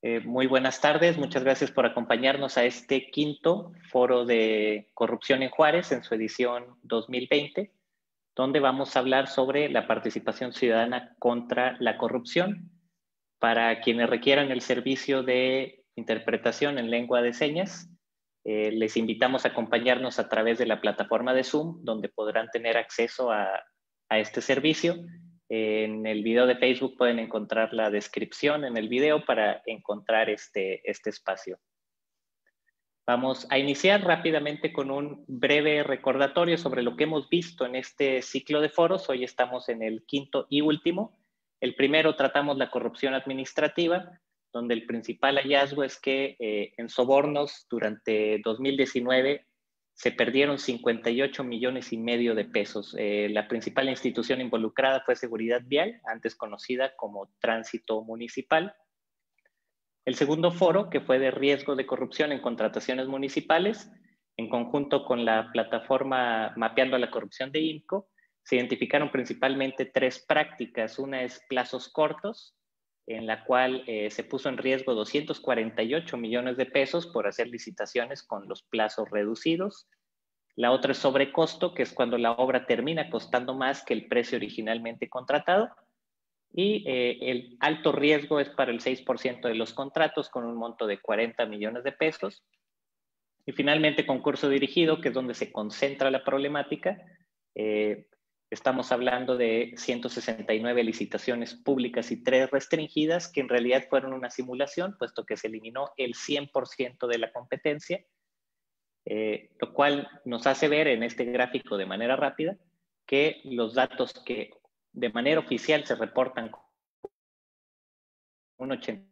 Muy buenas tardes, muchas gracias por acompañarnos a este quinto foro de corrupción en Juárez en su edición 2020, donde vamos a hablar sobre la participación ciudadana contra la corrupción. Para quienes requieran el servicio de interpretación en lengua de señas, les invitamos a acompañarnos a través de la plataforma de Zoom, donde podrán tener acceso a este servicio. En el video de Facebook pueden encontrar la descripción en el video para encontrar este espacio. Vamos a iniciar rápidamente con un breve recordatorio sobre lo que hemos visto en este ciclo de foros. Hoy estamos en el quinto y último. El primero tratamos la corrupción administrativa, donde el principal hallazgo es que en sobornos durante 2019 se perdieron 58,5 millones de pesos. La principal institución involucrada fue Seguridad Vial, antes conocida como Tránsito Municipal. El segundo foro, que fue de riesgo de corrupción en contrataciones municipales, en conjunto con la plataforma Mapeando la Corrupción de INCO, se identificaron principalmente tres prácticas. Una es plazos cortos, en la cual se puso en riesgo 248 millones de pesos por hacer licitaciones con los plazos reducidos. La otra es sobrecosto, que es cuando la obra termina costando más que el precio originalmente contratado. Y el alto riesgo es para el 6% de los contratos con un monto de 40 millones de pesos. Y finalmente, concurso dirigido, que es donde se concentra la problemática. Estamos hablando de 169 licitaciones públicas y 3 restringidas, que en realidad fueron una simulación, puesto que se eliminó el 100% de la competencia, lo cual nos hace ver en este gráfico de manera rápida que los datos que de manera oficial se reportan un 80%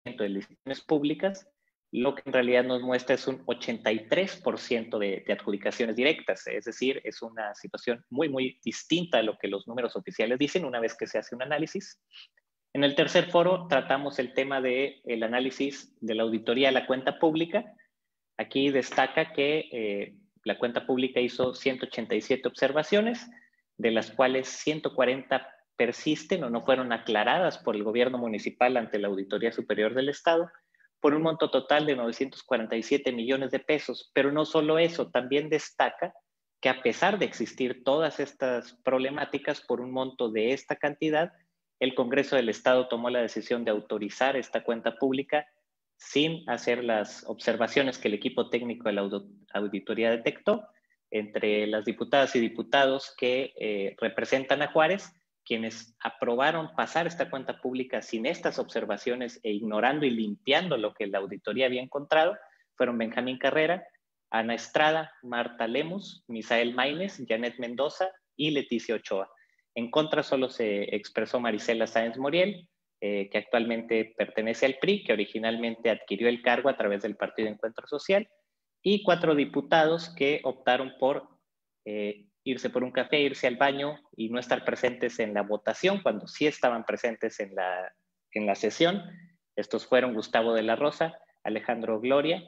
de licitaciones públicas, lo que en realidad nos muestra es un 83% de adjudicaciones directas. Es decir, es una situación muy, muy distinta a lo que los números oficiales dicen una vez que se hace un análisis. En el tercer foro tratamos el tema del análisis de la auditoría a la cuenta pública. Aquí destaca que la cuenta pública hizo 187 observaciones, de las cuales 140 persisten o no fueron aclaradas por el gobierno municipal ante la Auditoría Superior del Estado, por un monto total de 947 millones de pesos. Pero no solo eso, también destaca que a pesar de existir todas estas problemáticas por un monto de esta cantidad, el Congreso del Estado tomó la decisión de autorizar esta cuenta pública sin hacer las observaciones que el equipo técnico de la auditoría detectó. Entre las diputadas y diputados que representan a Juárez, quienes aprobaron pasar esta cuenta pública sin estas observaciones e ignorando y limpiando lo que la auditoría había encontrado, fueron Benjamín Carrera, Ana Estrada, Marta Lemus, Misael Maínez, Janet Mendoza y Leticia Ochoa. En contra solo se expresó Marisela Sáenz Moriel, que actualmente pertenece al PRI, que originalmente adquirió el cargo a través del Partido Encuentro Social, y 4 diputados que optaron por irse por un café, irse al baño y no estar presentes en la votación, cuando sí estaban presentes en la sesión. Estos fueron Gustavo de la Rosa, Alejandro Gloria,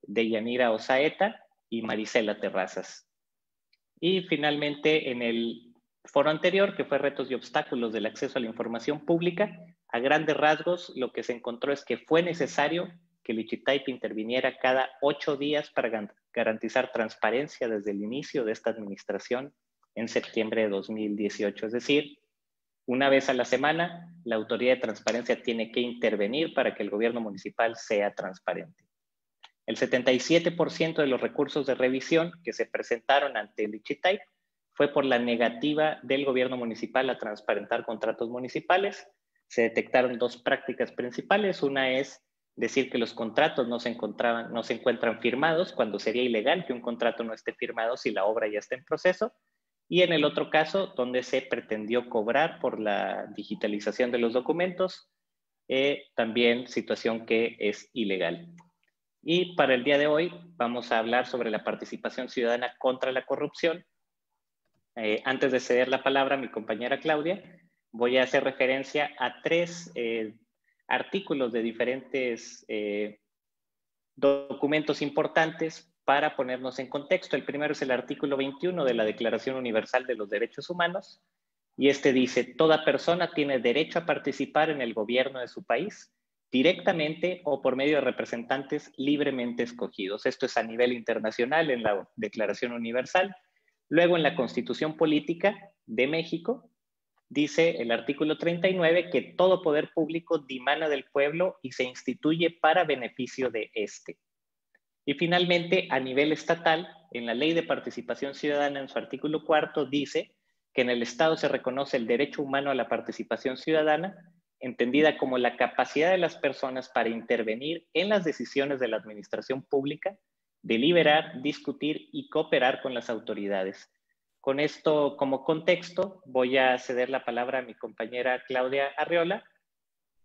Deyanira Osaeta y Marisela Terrazas. Y finalmente, en el foro anterior, que fue retos y obstáculos del acceso a la información pública, a grandes rasgos lo que se encontró es que fue necesario que el Ichitaipi interviniera cada 8 días para garantizar transparencia desde el inicio de esta administración en septiembre de 2018. Es decir, una vez a la semana, la Autoridad de Transparencia tiene que intervenir para que el gobierno municipal sea transparente. El 77% de los recursos de revisión que se presentaron ante el Ichitaipi fue por la negativa del gobierno municipal a transparentar contratos municipales. Se detectaron 2 prácticas principales. Una es decir que los contratos no se encuentran firmados, cuando sería ilegal que un contrato no esté firmado si la obra ya está en proceso. Y en el otro caso, donde se pretendió cobrar por la digitalización de los documentos, también situación que es ilegal. Y para el día de hoy vamos a hablar sobre la participación ciudadana contra la corrupción. Antes de ceder la palabra a mi compañera Claudia, voy a hacer referencia a 3 artículos de diferentes documentos importantes para ponernos en contexto. El primero es el artículo 21 de la Declaración Universal de los Derechos Humanos, y este dice: toda persona tiene derecho a participar en el gobierno de su país, directamente o por medio de representantes libremente escogidos. Esto es a nivel internacional en la Declaración Universal. Luego, en la Constitución Política de México, dice el artículo 39 que todo poder público dimana del pueblo y se instituye para beneficio de éste. Y finalmente, a nivel estatal, en la Ley de Participación Ciudadana, en su artículo 4, dice que en el Estado se reconoce el derecho humano a la participación ciudadana, entendida como la capacidad de las personas para intervenir en las decisiones de la administración pública, deliberar, discutir y cooperar con las autoridades. Con esto como contexto, voy a ceder la palabra a mi compañera Claudia Arriola,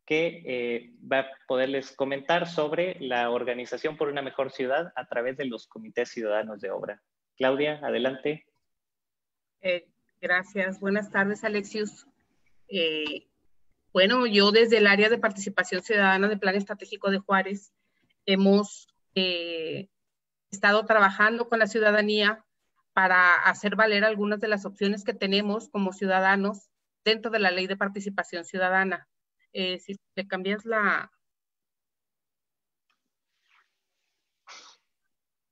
que va a poderles comentar sobre la Organización por una Mejor Ciudad a través de los comités ciudadanos de obra. Claudia, adelante. Gracias. Buenas tardes, Alexius. Bueno, yo desde el área de participación ciudadana del Plan Estratégico de Juárez hemos estado trabajando con la ciudadanía para hacer valer algunas de las opciones que tenemos como ciudadanos dentro de la Ley de Participación Ciudadana. Si te cambias la...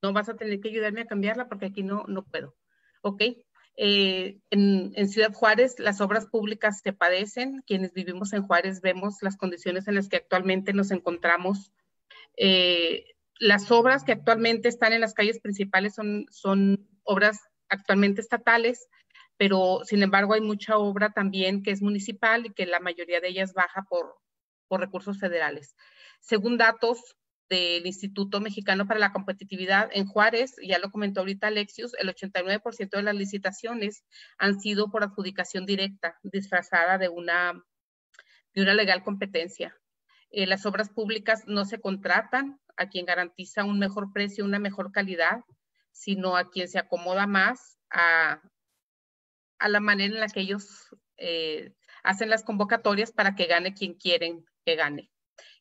No vas a tener que ayudarme a cambiarla porque aquí no puedo. Ok. En Ciudad Juárez las obras públicas se padecen. Quienes vivimos en Juárez vemos las condiciones en las que actualmente nos encontramos. Las obras que actualmente están en las calles principales son obras actualmente estatales, pero sin embargo hay mucha obra también que es municipal y que la mayoría de ellas baja por recursos federales. Según datos del Instituto Mexicano para la Competitividad en Juárez, ya lo comentó ahorita Alexius, el 89% de las licitaciones han sido por adjudicación directa, disfrazada de una legal competencia. Las obras públicas no se contratan a quien garantiza un mejor precio, una mejor calidad, sino a quien se acomoda más a la manera en la que ellos hacen las convocatorias para que gane quien quieren que gane.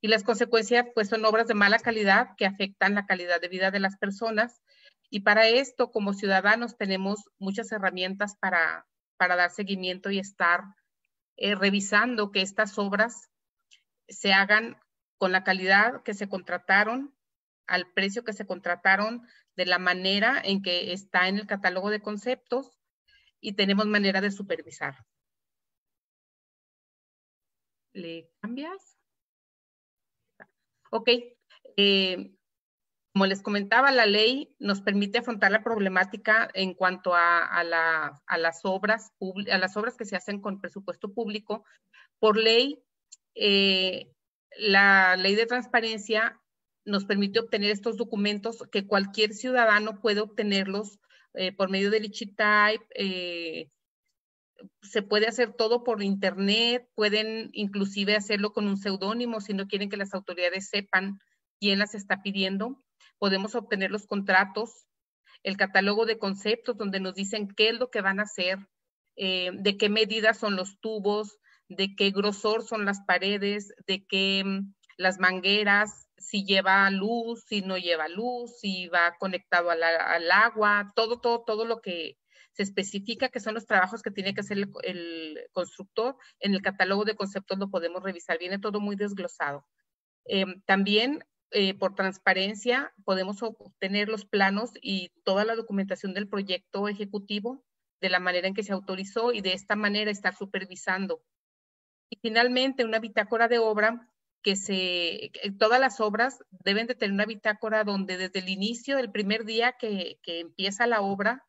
Y las consecuencias pues son obras de mala calidad que afectan la calidad de vida de las personas, y para esto como ciudadanos tenemos muchas herramientas para dar seguimiento y estar revisando que estas obras se hagan con la calidad que se contrataron, al precio que se contrataron, de la manera en que está en el catálogo de conceptos, y tenemos manera de supervisar. ¿Le cambias? Ok. Como les comentaba, la ley nos permite afrontar la problemática en cuanto a las obras que se hacen con presupuesto público. Por ley, la ley de transparencia nos permite obtener estos documentos que cualquier ciudadano puede obtenerlos por medio del Lichitype. Se puede hacer todo por internet, pueden inclusive hacerlo con un seudónimo si no quieren que las autoridades sepan quién las está pidiendo. Podemos obtener los contratos, el catálogo de conceptos donde nos dicen qué es lo que van a hacer, de qué medidas son los tubos, de qué grosor son las paredes, de qué las mangueras, si lleva luz, si no lleva luz, si va conectado al agua, todo lo que se especifica que son los trabajos que tiene que hacer el constructor. En el catálogo de conceptos lo podemos revisar, viene todo muy desglosado. También por transparencia podemos obtener los planos y toda la documentación del proyecto ejecutivo de la manera en que se autorizó, y de esta manera estar supervisando. Y finalmente una bitácora de obra todas las obras deben de tener una bitácora donde desde el inicio, del primer día que empieza la obra,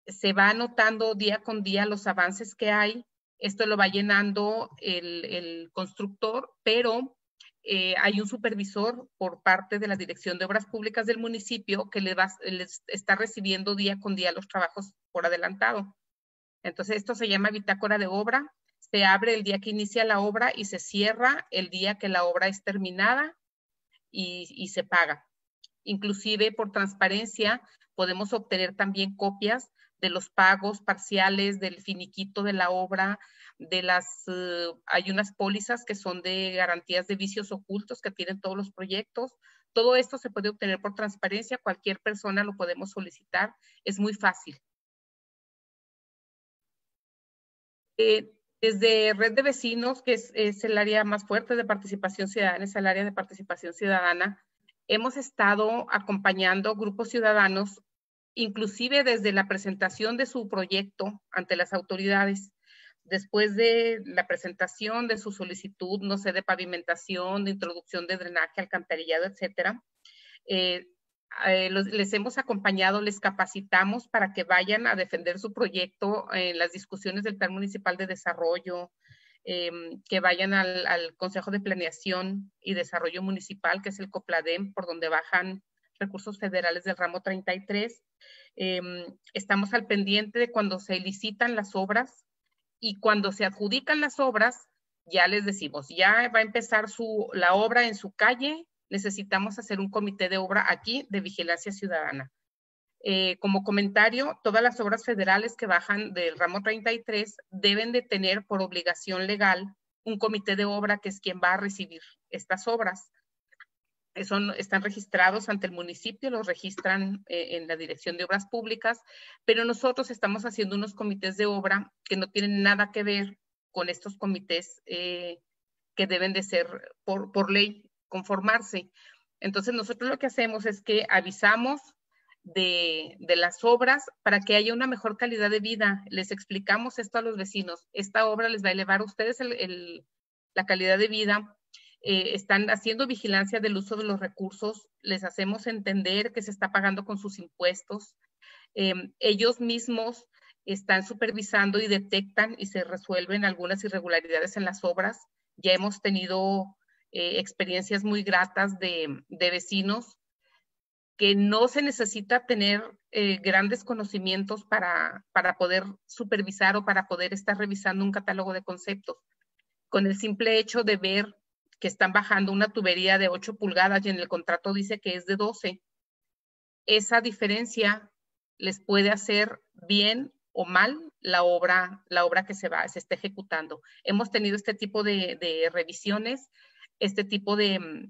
se va anotando día con día los avances que hay. Esto lo va llenando el constructor, pero hay un supervisor por parte de la Dirección de Obras Públicas del municipio que les está recibiendo día con día los trabajos por adelantado. Entonces esto se llama bitácora de obra. Se abre el día que inicia la obra y se cierra el día que la obra es terminada y se paga. Inclusive por transparencia podemos obtener también copias de los pagos parciales, del finiquito de la obra, hay unas pólizas que son de garantías de vicios ocultos que tienen todos los proyectos. Todo esto se puede obtener por transparencia, cualquier persona lo podemos solicitar, es muy fácil. Desde Red de Vecinos, que es el área más fuerte de participación ciudadana, es el área de participación ciudadana, hemos estado acompañando grupos ciudadanos, inclusive desde la presentación de su proyecto ante las autoridades, después de la presentación de su solicitud, no sé, de pavimentación, de introducción de drenaje, alcantarillado, etcétera. Les hemos acompañado, les capacitamos para que vayan a defender su proyecto en las discusiones del Plan Municipal de Desarrollo, que vayan al Consejo de Planeación y Desarrollo Municipal, que es el COPLADEM, por donde bajan recursos federales del ramo 33. Estamos al pendiente de cuando se licitan las obras y cuando se adjudican las obras, ya les decimos, ya va a empezar la obra en su calle, necesitamos hacer un comité de obra aquí de vigilancia ciudadana. Como comentario, todas las obras federales que bajan del ramo 33 deben de tener por obligación legal un comité de obra que es quien va a recibir estas obras. Están registrados ante el municipio, los registran en la Dirección de Obras Públicas, pero nosotros estamos haciendo unos comités de obra que no tienen nada que ver con estos comités que deben de ser por ley conformarse. Entonces nosotros lo que hacemos es que avisamos de las obras para que haya una mejor calidad de vida. Les explicamos esto a los vecinos. Esta obra les va a elevar a ustedes la calidad de vida. Están haciendo vigilancia del uso de los recursos. Les hacemos entender que se está pagando con sus impuestos. Ellos mismos están supervisando y detectan y se resuelven algunas irregularidades en las obras. Ya hemos tenido experiencias muy gratas de vecinos que no se necesita tener grandes conocimientos para poder supervisar o para poder estar revisando un catálogo de conceptos. Con el simple hecho de ver que están bajando una tubería de 8 pulgadas y en el contrato dice que es de 12, esa diferencia les puede hacer bien o mal la obra que se está ejecutando. Hemos tenido este tipo de revisiones, este tipo de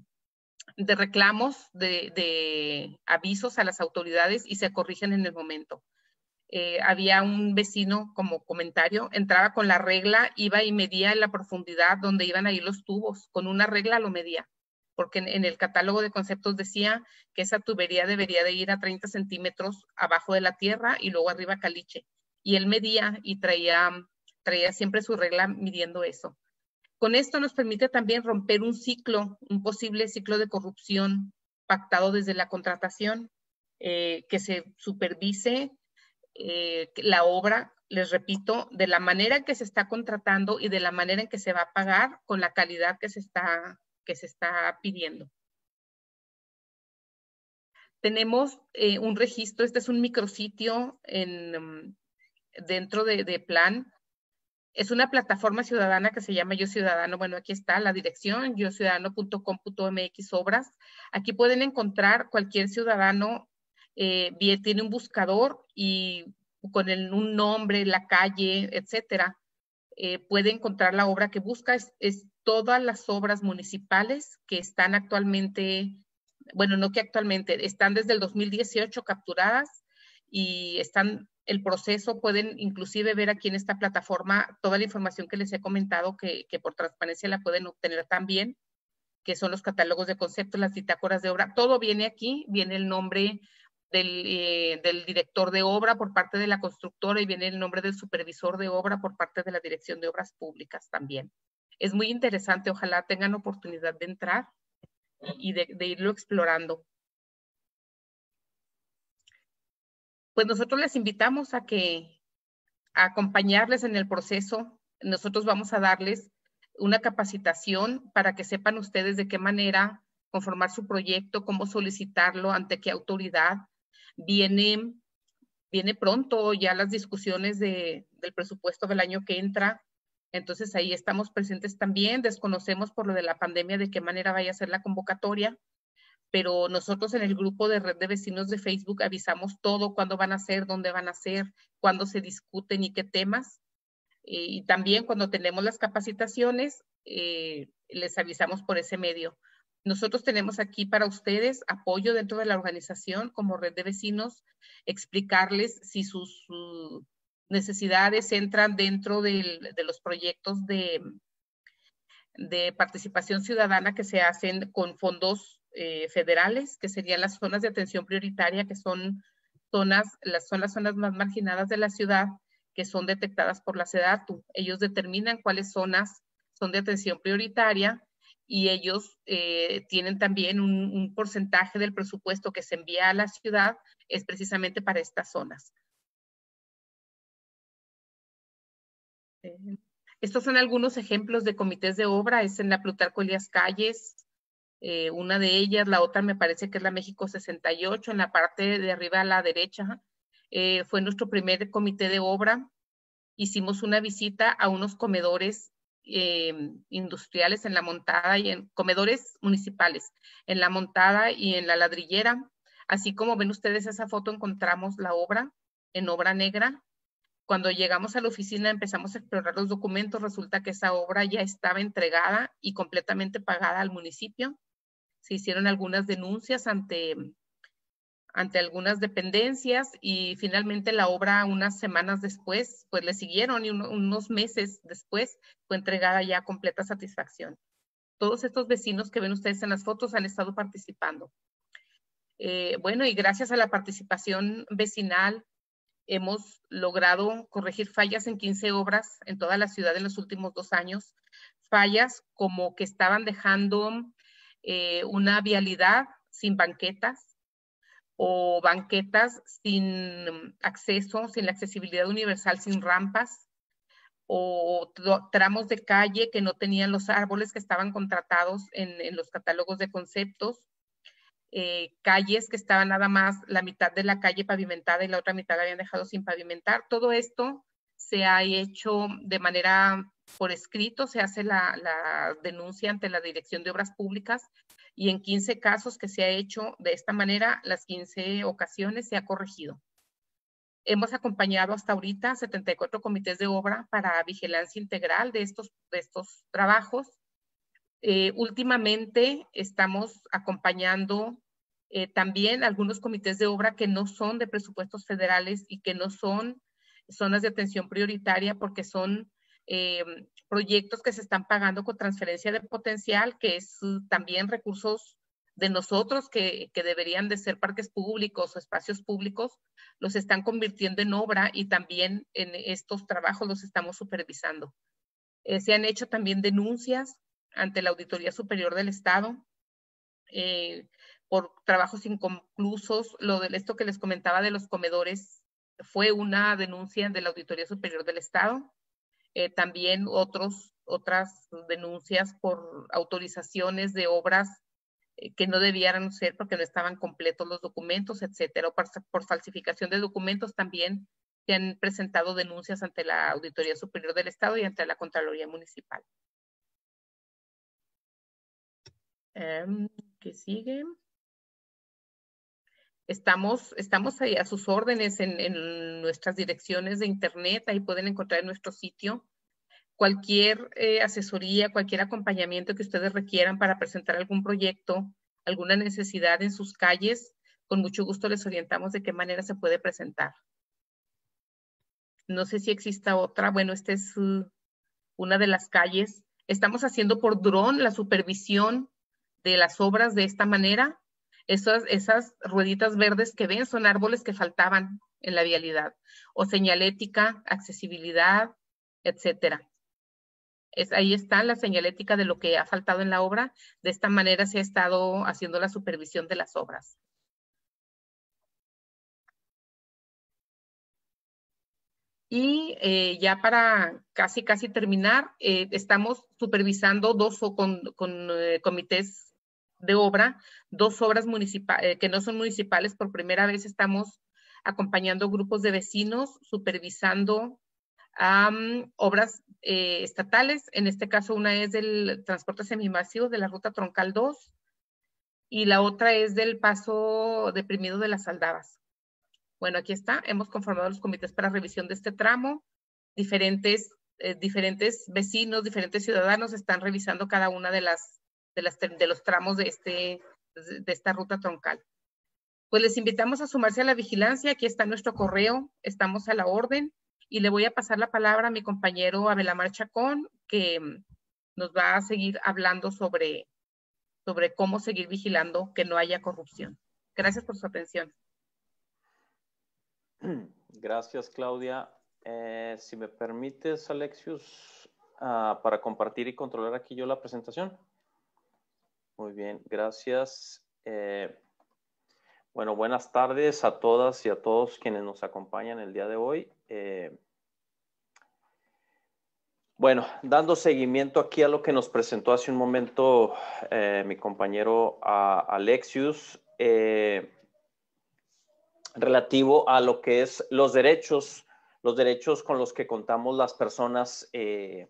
reclamos, de avisos a las autoridades y se corrigen en el momento. Había un vecino, como comentario, entraba con la regla, iba y medía en la profundidad donde iban a ir los tubos, con una regla lo medía, porque en el catálogo de conceptos decía que esa tubería debería de ir a 30 centímetros abajo de la tierra y luego arriba caliche. Y él medía y traía siempre su regla midiendo eso. Con esto nos permite también romper un posible ciclo de corrupción pactado desde la contratación, que se supervise la obra, les repito, de la manera en que se está contratando y de la manera en que se va a pagar con la calidad que se está pidiendo. Tenemos un registro, este es un micrositio dentro de Plan. Es una plataforma ciudadana que se llama Yo Ciudadano. Bueno, aquí está la dirección, yociudadano.com.mx obras. Aquí pueden encontrar cualquier ciudadano, tiene un buscador y con un nombre, la calle, etcétera, puede encontrar la obra que busca. Es todas las obras municipales que están actualmente, bueno, no que actualmente, están desde el 2018 capturadas y están el proceso. Pueden inclusive ver aquí en esta plataforma toda la información que les he comentado que por transparencia la pueden obtener también, que son los catálogos de conceptos, las bitácoras de obra. Todo viene aquí, viene el nombre del director de obra por parte de la constructora y viene el nombre del supervisor de obra por parte de la Dirección de Obras Públicas también. Es muy interesante, ojalá tengan oportunidad de entrar y de irlo explorando. Pues nosotros les invitamos a acompañarles en el proceso. Nosotros vamos a darles una capacitación para que sepan ustedes de qué manera conformar su proyecto, cómo solicitarlo, ante qué autoridad. Viene pronto ya las discusiones del presupuesto del año que entra. Entonces ahí estamos presentes también. Desconocemos por lo de la pandemia de qué manera vaya a ser la convocatoria, pero nosotros en el grupo de Red de Vecinos de Facebook avisamos todo, cuándo van a ser, dónde van a ser, cuándo se discuten y qué temas. Y también cuando tenemos las capacitaciones, les avisamos por ese medio. Nosotros tenemos aquí para ustedes apoyo dentro de la organización como Red de Vecinos, explicarles si necesidades entran dentro de los proyectos de participación ciudadana que se hacen con fondos federales, que serían las zonas de atención prioritaria, que son las zonas más marginadas de la ciudad, que son detectadas por la SEDATU. Ellos determinan cuáles zonas son de atención prioritaria y ellos tienen también un porcentaje del presupuesto que se envía a la ciudad, es precisamente para estas zonas. Estos son algunos ejemplos de comités de obra. Es en la Plutarco Elías Calles, una de ellas. La otra me parece que es la México 68, en la parte de arriba a la derecha. Fue nuestro primer comité de obra. Hicimos una visita a unos comedores industriales en La Montada y en comedores municipales, en La Montada y en La Ladrillera. Así como ven ustedes esa foto, encontramos la obra en obra negra. Cuando llegamos a la oficina empezamos a explorar los documentos, resulta que esa obra ya estaba entregada y completamente pagada al municipio. Se hicieron algunas denuncias ante algunas dependencias y finalmente la obra unas semanas después, pues le siguieron y unos meses después fue entregada ya a completa satisfacción. Todos estos vecinos que ven ustedes en las fotos han estado participando. Bueno, y gracias a la participación vecinal, hemos logrado corregir fallas en 15 obras en toda la ciudad en los últimos 2 años. Fallas como que estaban dejando una vialidad sin banquetas o banquetas sin acceso, sin la accesibilidad universal, sin rampas, o tramos de calle que no tenían los árboles que estaban contratados en los catálogos de conceptos. Calles que estaban nada más la mitad de la calle pavimentada y la otra mitad la habían dejado sin pavimentar. Todo esto se ha hecho de manera por escrito, se hace la denuncia ante la Dirección de Obras Públicas y en 15 casos que se ha hecho de esta manera, las 15 ocasiones se ha corregido. Hemos acompañado hasta ahorita 74 comités de obra para vigilancia integral de estos trabajos. Últimamente estamos acompañando también algunos comités de obra que no son de presupuestos federales y que no son zonas de atención prioritaria porque son proyectos que se están pagando con transferencia de potencial, que es también recursos de nosotros que deberían de ser parques públicos o espacios públicos, los están convirtiendo en obra y también en estos trabajos los estamos supervisando. Se han hecho también denuncias ante la Auditoría Superior del Estado por trabajos inconclusos. Esto que les comentaba de los comedores fue una denuncia de la Auditoría Superior del Estado. También otras denuncias por autorizaciones de obras que no debieran ser porque no estaban completos los documentos, etcétera. O por falsificación de documentos también se han presentado denuncias ante la Auditoría Superior del Estado y ante la Contraloría Municipal. ¿Qué sigue? Estamos ahí a sus órdenes en nuestras direcciones de internet. Ahí pueden encontrar en nuestro sitio cualquier asesoría, cualquier acompañamiento que ustedes requieran para presentar algún proyecto, alguna necesidad en sus calles. Con mucho gusto les orientamos de qué manera se puede presentar. No sé si exista otra. Bueno, esta es una de las calles. Estamos haciendo por dron la supervisión de las obras de esta manera. Esas rueditas verdes que ven son árboles que faltaban en la vialidad, o señalética, accesibilidad, etcétera. Ahí está la señalética de lo que ha faltado en la obra. De esta manera se ha estado haciendo la supervisión de las obras. Y ya para casi terminar, estamos supervisando con comités de obra, 2 obras municipales que no son municipales. Por primera vez estamos acompañando grupos de vecinos, supervisando obras estatales. En este caso, una es del transporte semimasivo de la ruta troncal 2 y la otra es del paso deprimido de las Aldabas. Bueno, aquí está. Hemos conformado los comités para revisión de este tramo. Diferentes vecinos, diferentes ciudadanos están revisando cada una de los tramos de esta ruta troncal. Pues les invitamos a sumarse a la vigilancia. Aquí está nuestro correo. Estamos a la orden y le voy a pasar la palabra a mi compañero Abelamar Chacón, que nos va a seguir hablando sobre cómo seguir vigilando que no haya corrupción. Gracias por su atención. Gracias, Claudia. Si me permites, Alexius, para compartir y controlar aquí yo la presentación. Muy bien, gracias. Bueno, buenas tardes a todas y a todos quienes nos acompañan el día de hoy. Bueno, dando seguimiento aquí a lo que nos presentó hace un momento mi compañero Alexius, relativo a lo que es los derechos con los que contamos las personas en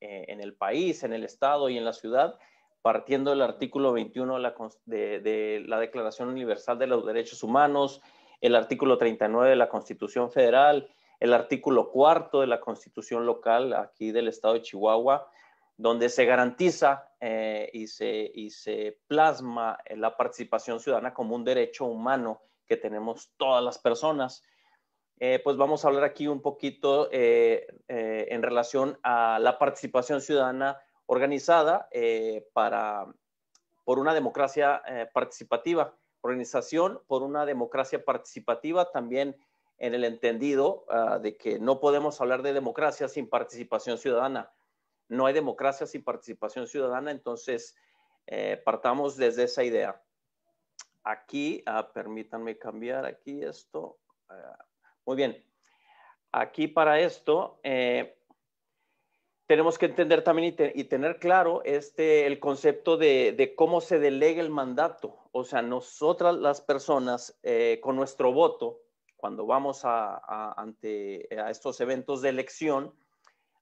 el país, en el estado y en la ciudad, partiendo del artículo 21 de la Declaración Universal de los Derechos Humanos, el artículo 39 de la Constitución Federal, el artículo 4 de la Constitución Local aquí del estado de Chihuahua, donde se garantiza y se plasma la participación ciudadana como un derecho humano que tenemos todas las personas. Pues vamos a hablar aquí un poquito en relación a la participación ciudadana organizada por una democracia participativa, organización por una democracia participativa, también en el entendido de que no podemos hablar de democracia sin participación ciudadana. No hay democracia sin participación ciudadana, entonces partamos desde esa idea. Aquí, permítanme cambiar aquí esto. Muy bien. Aquí para esto tenemos que entender también y tener claro el concepto de cómo se delega el mandato. O sea, nosotras las personas con nuestro voto, cuando vamos ante estos eventos de elección,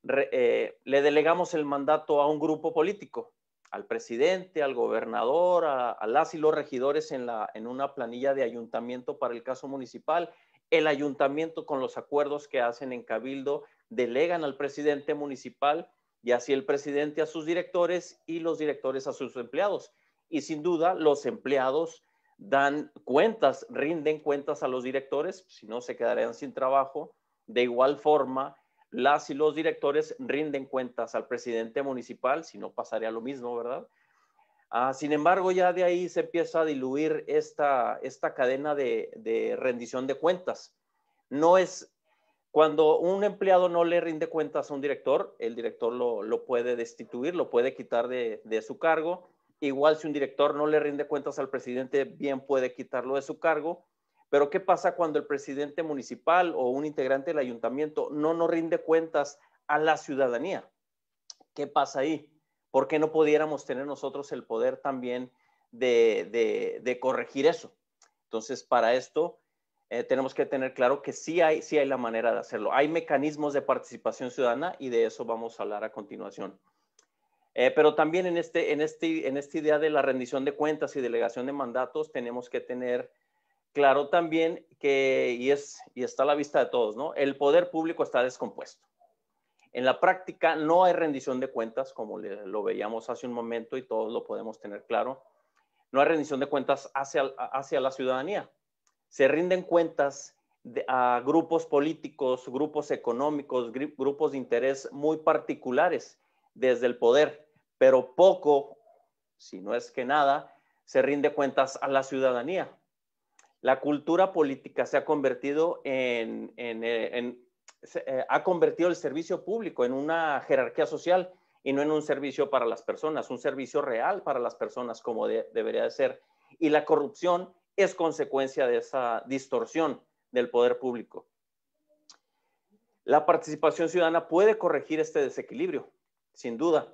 le delegamos el mandato a un grupo político, al presidente, al gobernador, a las y los regidores en una planilla de ayuntamiento para el caso municipal. El ayuntamiento, con los acuerdos que hacen en cabildo, delegan al presidente municipal y así el presidente a sus directores y los directores a sus empleados. Y sin duda los empleados dan cuentas, rinden cuentas a los directores, si no se quedarían sin trabajo. De igual forma, las y los directores rinden cuentas al presidente municipal, si no pasaría lo mismo, ¿verdad? Sin embargo, ya de ahí se empieza a diluir esta cadena de rendición de cuentas. No es cuando un empleado no le rinde cuentas a un director, el director lo puede destituir, lo puede quitar de su cargo. Igual si un director no le rinde cuentas al presidente, bien puede quitarlo de su cargo. Pero ¿qué pasa cuando el presidente municipal o un integrante del ayuntamiento no nos rinde cuentas a la ciudadanía? ¿Qué pasa ahí? ¿Por qué no pudiéramos tener nosotros el poder también de corregir eso? Entonces, para esto tenemos que tener claro que sí hay la manera de hacerlo. Hay mecanismos de participación ciudadana y de eso vamos a hablar a continuación. Pero también en esta idea de la rendición de cuentas y delegación de mandatos tenemos que tener claro también que, y está a la vista de todos, ¿no? El poder público está descompuesto. En la práctica no hay rendición de cuentas, como lo veíamos hace un momento y todos lo podemos tener claro. No hay rendición de cuentas hacia la ciudadanía. Se rinden cuentas a grupos políticos, grupos económicos, grupos de interés muy particulares desde el poder, pero poco, si no es que nada, se rinde cuentas a la ciudadanía. La cultura política se ha convertido ha convertido el servicio público en una jerarquía social y no en un servicio para las personas, un servicio real para las personas como debería de ser. Y la corrupción es consecuencia de esa distorsión del poder público. La participación ciudadana puede corregir este desequilibrio, sin duda.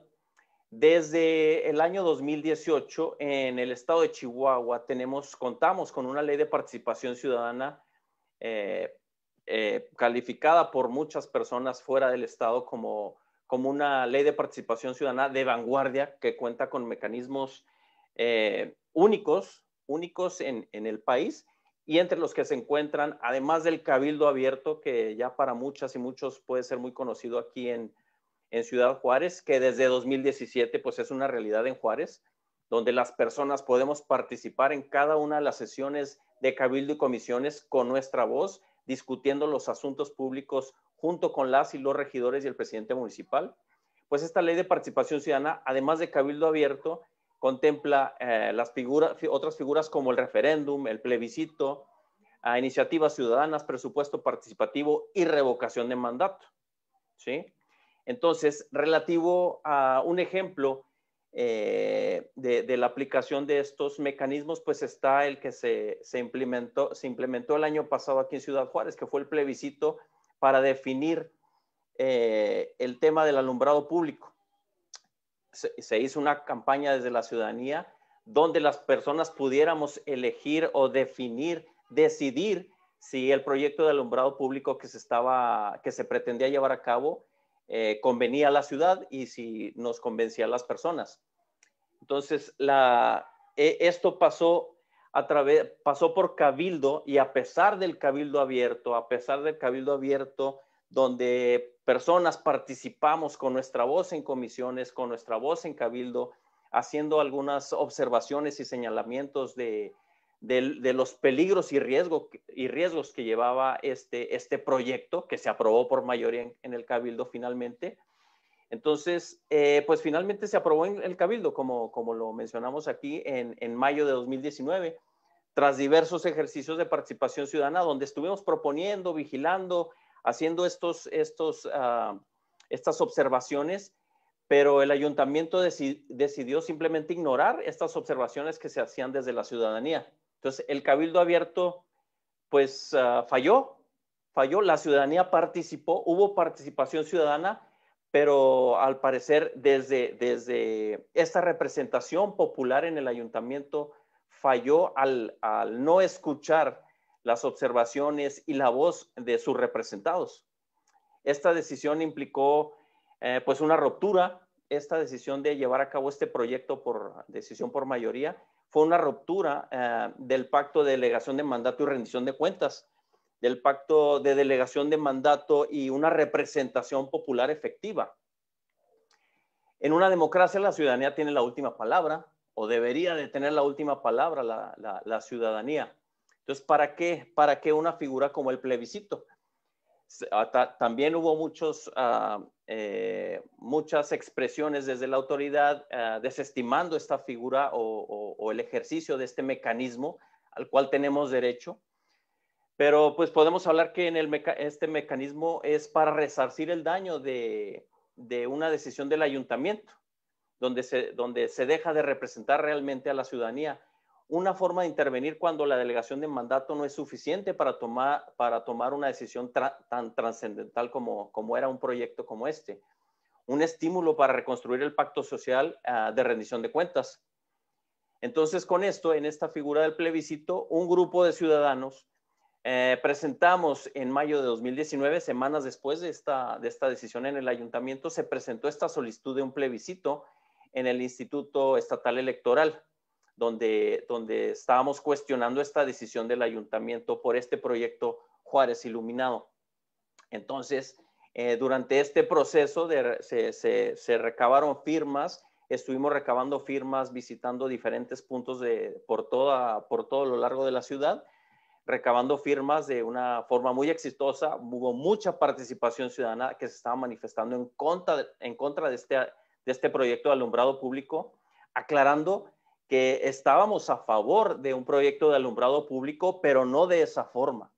Desde el año 2018, en el estado de Chihuahua, contamos con una ley de participación ciudadana calificada por muchas personas fuera del estado como una ley de participación ciudadana de vanguardia que cuenta con mecanismos únicos en el país y entre los que se encuentran, además del Cabildo Abierto, que ya para muchas y muchos puede ser muy conocido aquí en Ciudad Juárez, que desde 2017 pues es una realidad en Juárez, donde las personas podemos participar en cada una de las sesiones de Cabildo y comisiones con nuestra voz, discutiendo los asuntos públicos junto con las y los regidores y el presidente municipal. Pues esta ley de participación ciudadana, además de cabildo abierto, contempla otras figuras como el referéndum, el plebiscito, iniciativas ciudadanas, presupuesto participativo y revocación de mandato, ¿sí? Entonces, relativo a un ejemplo de la aplicación de estos mecanismos, pues está el que se implementó el año pasado aquí en Ciudad Juárez, que fue el plebiscito para definir el tema del alumbrado público. Se hizo una campaña desde la ciudadanía donde las personas pudiéramos elegir o decidir si el proyecto de alumbrado público que se pretendía llevar a cabo convenía a la ciudad y si nos convencía a las personas. Entonces, esto pasó por cabildo, y a pesar del cabildo abierto, donde personas participamos con nuestra voz en comisiones, con nuestra voz en cabildo, haciendo algunas observaciones y señalamientos de los peligros y riesgos que llevaba este proyecto, que se aprobó por mayoría en el cabildo finalmente. Entonces, pues finalmente se aprobó en el cabildo, como lo mencionamos aquí, en mayo de 2019, tras diversos ejercicios de participación ciudadana, donde estuvimos proponiendo, vigilando, haciendo estas observaciones, pero el ayuntamiento decidió simplemente ignorar estas observaciones que se hacían desde la ciudadanía. Entonces, el cabildo abierto, pues falló, la ciudadanía participó, hubo participación ciudadana, pero al parecer desde esta representación popular en el ayuntamiento falló al no escuchar las observaciones y la voz de sus representados. Esta decisión implicó pues una ruptura. Esta decisión de llevar a cabo este proyecto por decisión por mayoría fue una ruptura del pacto de delegación de mandato y rendición de cuentas, del pacto de delegación de mandato y una representación popular efectiva. En una democracia la ciudadanía tiene la última palabra, o debería de tener la última palabra la ciudadanía. Entonces, ¿para qué una figura como el plebiscito? También hubo muchas expresiones desde la autoridad desestimando esta figura o el ejercicio de este mecanismo al cual tenemos derecho. Pero pues podemos hablar que este mecanismo es para resarcir el daño de una decisión del ayuntamiento, donde se deja de representar realmente a la ciudadanía. Una forma de intervenir cuando la delegación de mandato no es suficiente para tomar una decisión tan trascendental como era un proyecto como este. Un estímulo para reconstruir el pacto social de rendición de cuentas. Entonces, con esto, en esta figura del plebiscito, un grupo de ciudadanos presentamos en mayo de 2019, semanas después de esta decisión en el ayuntamiento, se presentó esta solicitud de un plebiscito en el Instituto Estatal Electoral, donde estábamos cuestionando esta decisión del ayuntamiento por este proyecto Juárez Iluminado. Entonces, durante este proceso se recabaron firmas, estuvimos recabando firmas, visitando diferentes puntos por todo lo largo de la ciudad, recabando firmas de una forma muy exitosa. Hubo mucha participación ciudadana que se estaba manifestando en contra de este proyecto de alumbrado público, aclarando que estábamos a favor de un proyecto de alumbrado público, pero no de esa forma.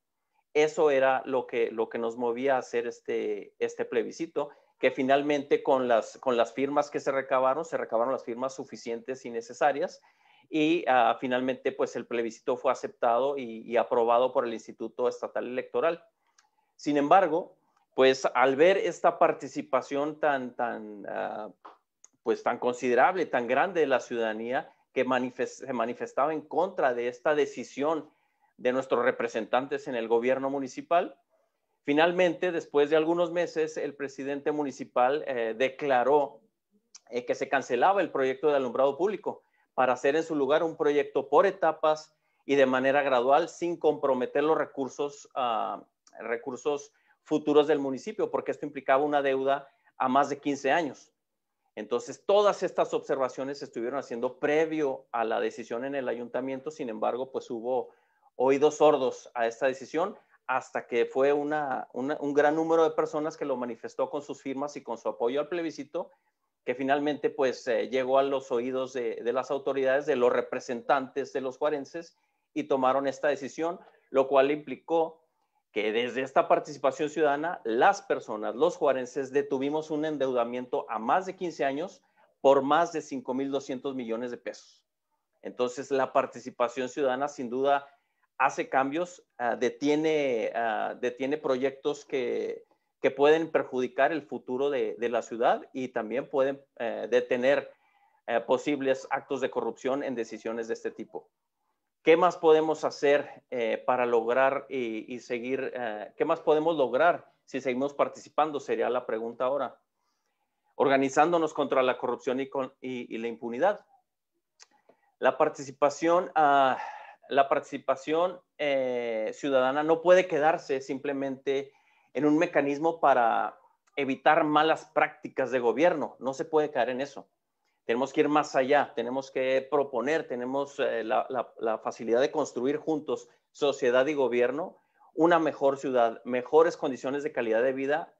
Eso era lo que nos movía a hacer este plebiscito, que finalmente con las firmas que se recabaron las firmas suficientes y necesarias, y finalmente pues el plebiscito fue aceptado y aprobado por el Instituto Estatal Electoral. Sin embargo, pues al ver esta participación tan considerable, tan grande de la ciudadanía, que se manifestaba en contra de esta decisión de nuestros representantes en el gobierno municipal, finalmente, después de algunos meses, el presidente municipal declaró que se cancelaba el proyecto de alumbrado público para hacer en su lugar un proyecto por etapas y de manera gradual, sin comprometer los recursos futuros del municipio, porque esto implicaba una deuda a más de 15 años. Entonces, todas estas observaciones se estuvieron haciendo previo a la decisión en el ayuntamiento. Sin embargo, pues hubo oídos sordos a esta decisión, hasta que fue un gran número de personas que lo manifestó con sus firmas y con su apoyo al plebiscito, que finalmente pues llegó a los oídos de las autoridades, de los representantes de los juarenses, y tomaron esta decisión, lo cual implicó que desde esta participación ciudadana, las personas, los juarenses, detuvimos un endeudamiento a más de 15 años por más de 5,200 millones de pesos. Entonces, la participación ciudadana sin duda hace cambios, detiene proyectos que pueden perjudicar el futuro de la ciudad y también pueden detener posibles actos de corrupción en decisiones de este tipo. ¿Qué más podemos hacer para lograr y seguir? ¿Qué más podemos lograr si seguimos participando? Sería la pregunta ahora. Organizándonos contra la corrupción y la impunidad. La participación ciudadana no puede quedarse simplemente en un mecanismo para evitar malas prácticas de gobierno. No se puede caer en eso. Tenemos que ir más allá, tenemos que proponer, tenemos la facilidad de construir juntos, sociedad y gobierno, una mejor ciudad, mejores condiciones de calidad de vida,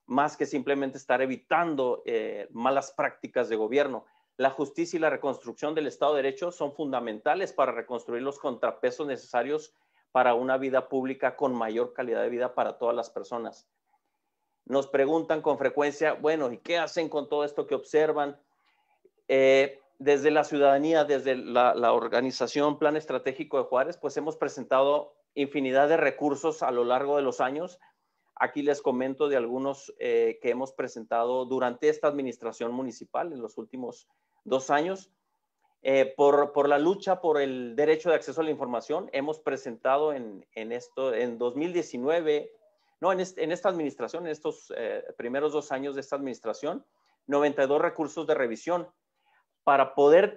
más que simplemente estar evitando malas prácticas de gobierno. La justicia y la reconstrucción del Estado de Derecho son fundamentales para reconstruir los contrapesos necesarios para una vida pública con mayor calidad de vida para todas las personas. Nos preguntan con frecuencia, bueno, ¿y qué hacen con todo esto que observan? Desde la ciudadanía, desde la organización Plan Estratégico de Juárez, pues hemos presentado infinidad de recursos a lo largo de los años. Aquí les comento de algunos que hemos presentado durante esta administración municipal en los últimos 2 años. Por la lucha por el derecho de acceso a la información, hemos presentado en 2019, en esta administración, en estos primeros 2 años de esta administración, 92 recursos de revisión para poder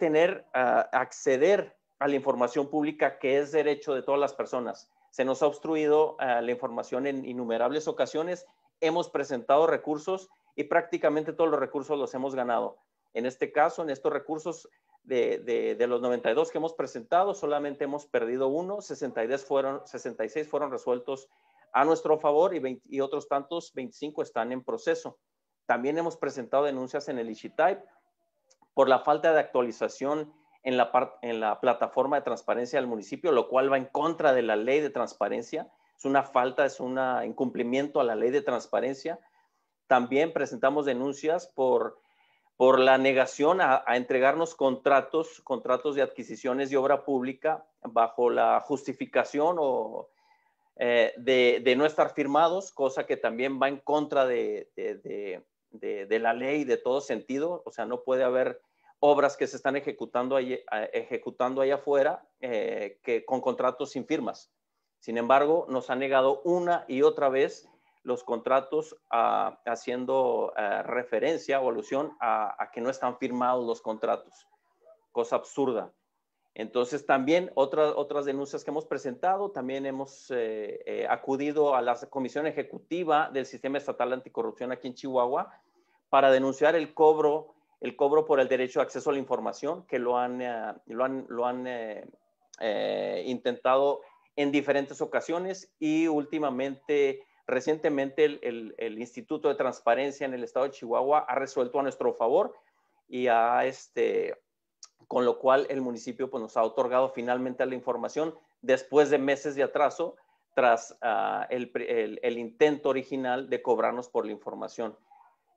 acceder a la información pública, que es derecho de todas las personas. Se nos ha obstruido la información en innumerables ocasiones. Hemos presentado recursos y prácticamente todos los recursos los hemos ganado. En este caso, en estos recursos de los 92 que hemos presentado, solamente hemos perdido uno, 66 fueron resueltos a nuestro favor y otros tantos, 25, están en proceso. También hemos presentado denuncias en el ICHITAIP por la falta de actualización en la plataforma de transparencia del municipio, lo cual va en contra de la ley de transparencia. Es una falta, es un incumplimiento a la ley de transparencia. También presentamos denuncias por la negación a entregarnos contratos de adquisiciones de obra pública bajo la justificación de no estar firmados, cosa que también va en contra de la ley de todo sentido. O sea, no puede haber obras que se están ejecutando allá afuera con contratos sin firmas. Sin embargo, nos han negado una y otra vez los contratos haciendo referencia o alusión a que no están firmados los contratos. Cosa absurda. Entonces, también otras denuncias que hemos presentado, también hemos acudido a la Comisión Ejecutiva del Sistema Estatal Anticorrupción aquí en Chihuahua para denunciar el cobro por el derecho de acceso a la información, que lo han intentado en diferentes ocasiones, y recientemente el Instituto de Transparencia en el Estado de Chihuahua ha resuelto a nuestro favor y con lo cual el municipio pues, nos ha otorgado finalmente la información después de meses de atraso tras el intento original de cobrarnos por la información.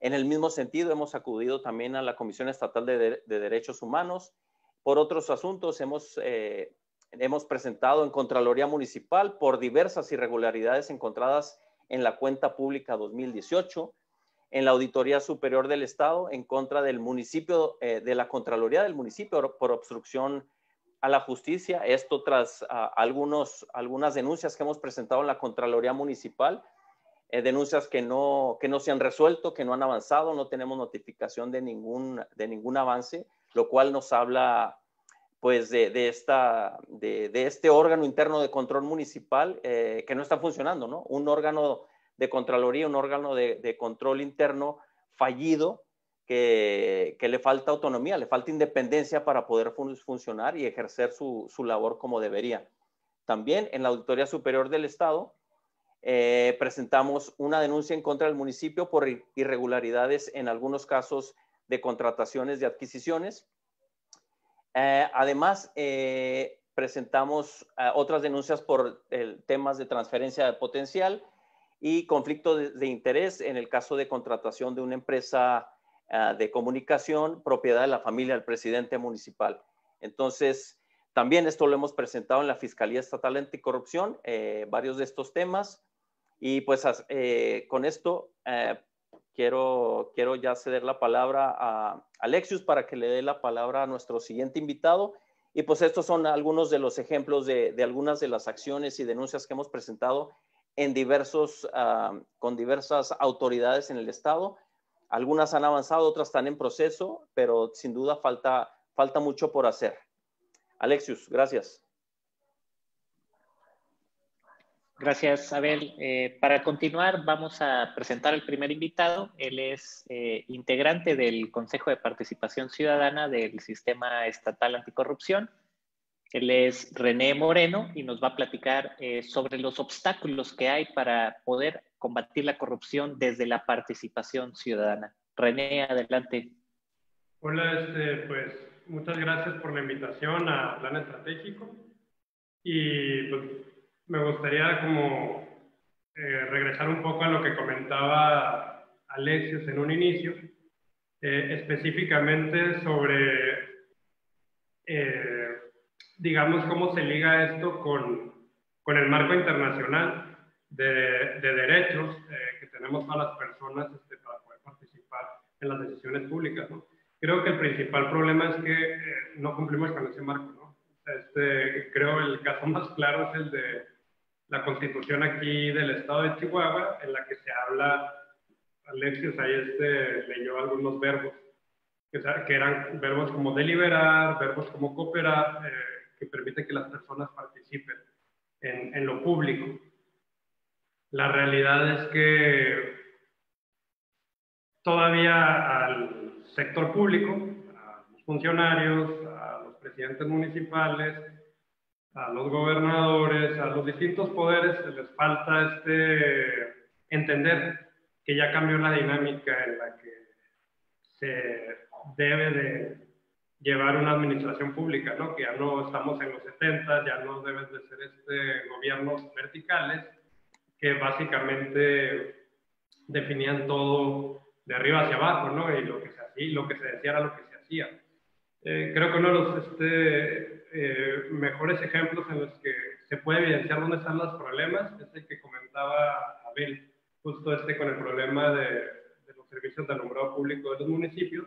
En el mismo sentido, hemos acudido también a la Comisión Estatal de Derechos Humanos. Por otros asuntos, hemos presentado en Contraloría Municipal por diversas irregularidades encontradas en la cuenta pública 2018, en la Auditoría Superior del Estado en contra del municipio, de la Contraloría del municipio por obstrucción a la justicia. Esto tras algunas denuncias que hemos presentado en la Contraloría Municipal, denuncias que no se han resuelto, que no han avanzado, no tenemos notificación de ningún avance, lo cual nos habla pues de este órgano interno de control municipal que no está funcionando, ¿no? Un órgano de Contraloría, un órgano de control interno fallido, que le falta autonomía, le falta independencia para poder funcionar y ejercer su labor como debería. También en la Auditoría Superior del Estado presentamos una denuncia en contra del municipio por irregularidades en algunos casos de contrataciones de adquisiciones. Además, presentamos otras denuncias por temas de transferencia de potencial y conflicto de interés en el caso de contratación de una empresa de comunicación propiedad de la familia del presidente municipal. Entonces, también esto lo hemos presentado en la Fiscalía Estatal Anticorrupción, varios de estos temas. Y pues con esto quiero ya ceder la palabra a Alexius para que le dé la palabra a nuestro siguiente invitado. Y pues estos son algunos de los ejemplos de algunas de las acciones y denuncias que hemos presentado en con diversas autoridades en el estado. Algunas han avanzado, otras están en proceso, pero sin duda falta mucho por hacer. Alexius, gracias. Gracias, Abel. Para continuar, vamos a presentar al primer invitado. Él es integrante del Consejo de Participación Ciudadana del Sistema Estatal Anticorrupción. Él es René Moreno y nos va a platicar sobre los obstáculos que hay para poder combatir la corrupción desde la participación ciudadana. René, adelante. Hola, pues muchas gracias por la invitación a Plan Estratégico. Y pues me gustaría regresar un poco a lo que comentaba Alexius en un inicio, específicamente sobre digamos, cómo se liga esto con el marco internacional de derechos que tenemos todas las personas para poder participar en las decisiones públicas, ¿no? Creo que el principal problema es que no cumplimos con ese marco, ¿no? Creo el caso más claro es el de la Constitución aquí del estado de Chihuahua, en la que se habla, Alexius ahí leyó algunos verbos, que eran verbos como deliberar, verbos como cooperar, que permiten que las personas participen en lo público. La realidad es que todavía al sector público, a los funcionarios, a los presidentes municipales, a los gobernadores, a los distintos poderes, les falta entender que ya cambió la dinámica en la que se debe de llevar una administración pública, ¿no? Que ya no estamos en los 70, ya no deben de ser gobiernos verticales, que básicamente definían todo de arriba hacia abajo, ¿no? Y lo que se hacía, lo que se decía era lo que se hacía. Creo que uno de los mejores ejemplos en los que se puede evidenciar dónde están los problemas es el que comentaba Abel, justo con el problema de los servicios de alumbrado público de los municipios.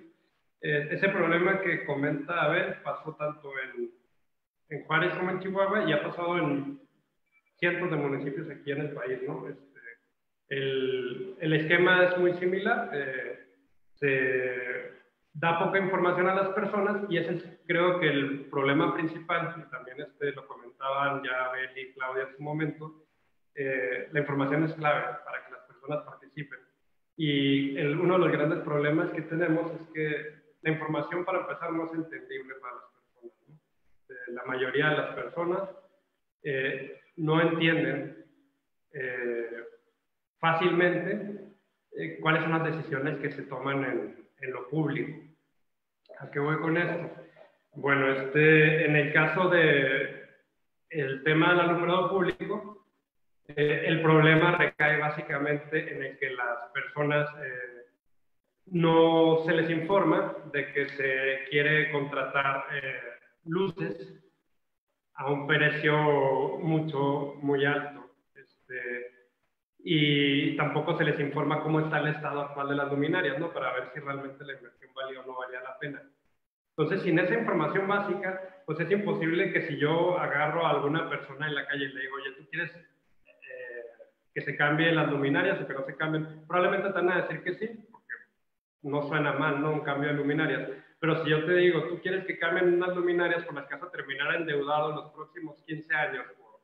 Ese problema que comenta Abel pasó tanto en Juárez como en Chihuahua y ha pasado en cientos de municipios aquí en el país, ¿no? El esquema es muy similar, se da poca información a las personas y ese es, creo que el problema principal, y también lo comentaban ya Abel y Claudia en su momento, la información es clave para que las personas participen. Y uno de los grandes problemas que tenemos es que la información, para empezar, no es entendible para las personas, ¿no? La mayoría de las personas no entienden fácilmente cuáles son las decisiones que se toman en lo público. ¿A qué voy con esto? Bueno, en el caso del tema del alumbrado público, el problema recae básicamente en el que las personas no se les informa de que se quiere contratar luces a un precio muy alto. Y tampoco se les informa cómo está el estado actual de las luminarias, ¿no? Para ver si realmente la inversión valía o no valía la pena. Entonces, sin esa información básica, pues es imposible que si yo agarro a alguna persona en la calle y le digo, oye, ¿tú quieres que se cambien las luminarias o que no se cambien? Probablemente te van a decir que sí, porque no suena mal, ¿no? Un cambio de luminarias. Pero si yo te digo, ¿tú quieres que cambien unas luminarias con las que vas a terminar endeudado en los próximos 15 años por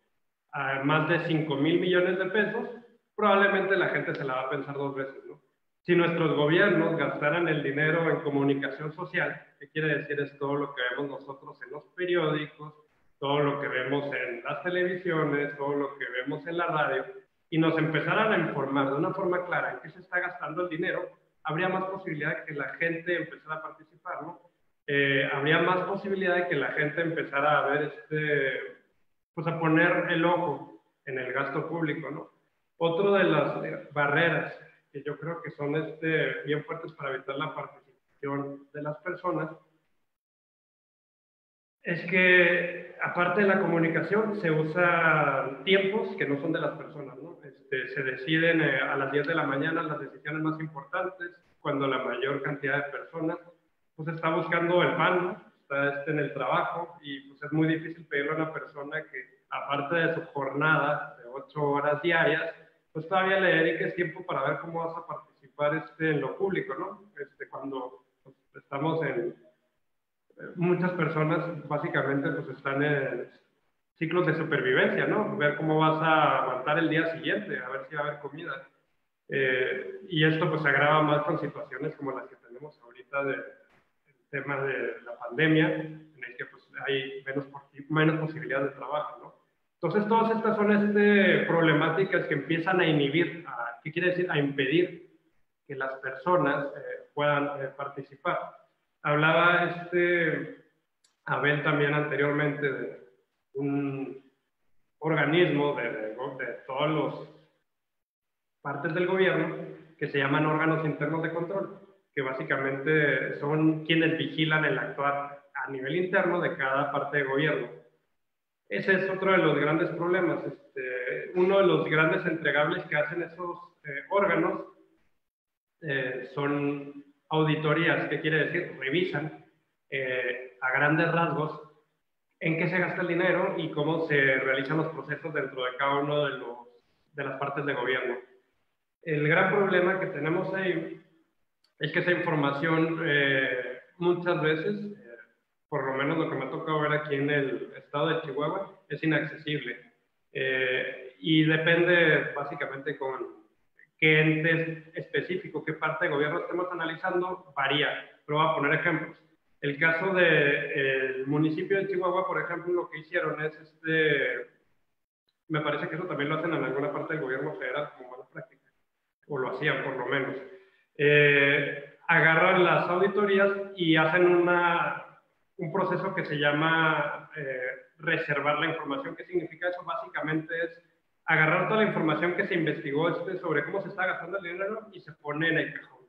más de 5,000 millones de pesos? Probablemente la gente se la va a pensar dos veces, ¿no? Si nuestros gobiernos gastaran el dinero en comunicación social, ¿qué quiere decir? Es todo lo que vemos nosotros en los periódicos, todo lo que vemos en las televisiones, todo lo que vemos en la radio. y nos empezaran a informar de una forma clara en qué se está gastando el dinero, habría más posibilidad de que la gente empezara a participar, ¿no? Habría más posibilidad de que la gente empezara a ver pues a poner el ojo en el gasto público, ¿no? Otro de las barreras que yo creo que son bien fuertes para evitar la participación de las personas es que, aparte de la comunicación, se usan tiempos que no son de las personas, ¿no? Se deciden a las 10 de la mañana las decisiones más importantes, cuando la mayor cantidad de personas pues está buscando el pan, ¿no? Está en el trabajo, y pues es muy difícil pedirle a una persona que, aparte de su jornada de 8 horas diarias, pues todavía le dediques tiempo para ver cómo vas a participar en lo público, ¿no? Cuando pues, estamos muchas personas básicamente pues están en ciclos de supervivencia, ¿no? Ver cómo vas a aguantar el día siguiente, a ver si va a haber comida. Y esto pues se agrava más con situaciones como las que tenemos ahorita del tema de la pandemia, en el que pues hay menos posibilidades de trabajo, ¿no? Entonces todas estas son problemáticas que empiezan a inhibir, ¿qué quiere decir? A impedir que las personas puedan participar. Hablaba Abel también anteriormente de un organismo de todas las partes del gobierno que se llaman órganos internos de control, que básicamente son quienes vigilan el actuar a nivel interno de cada parte de gobierno. Ese es otro de los grandes problemas. Uno de los grandes entregables que hacen esos órganos son auditorías. ¿Qué quiere decir? Revisan a grandes rasgos en qué se gasta el dinero y cómo se realizan los procesos dentro de cada uno de las partes de gobierno. El gran problema que tenemos ahí es que esa información muchas veces, por lo menos lo que me ha tocado ver aquí en el estado de Chihuahua, es inaccesible. Y depende básicamente con qué ente específico, qué parte de gobierno estemos analizando, varía. Pero voy a poner ejemplos. El caso del municipio de Chihuahua, por ejemplo, lo que hicieron es me parece que eso también lo hacen en alguna parte del gobierno federal como mala práctica, o lo hacían por lo menos. Agarran las auditorías y hacen un proceso que se llama reservar la información. ¿Qué significa eso? Básicamente es agarrar toda la información que se investigó sobre cómo se está gastando el dinero y se pone en el cajón.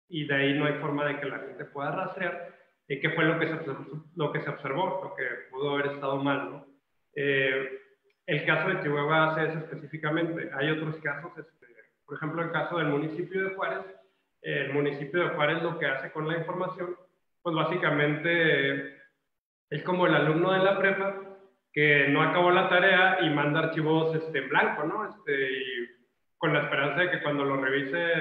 Y de ahí no hay forma de que la gente pueda rastrear qué fue lo que se observó, lo que pudo haber estado mal, ¿no? El caso de Chihuahua hace eso específicamente. Hay otros casos, por ejemplo, el caso del municipio de Juárez. El municipio de Juárez lo que hace con la información, pues básicamente es como el alumno de la prepa que no acabó la tarea y manda archivos en blanco, ¿no? Y con la esperanza de que cuando lo revise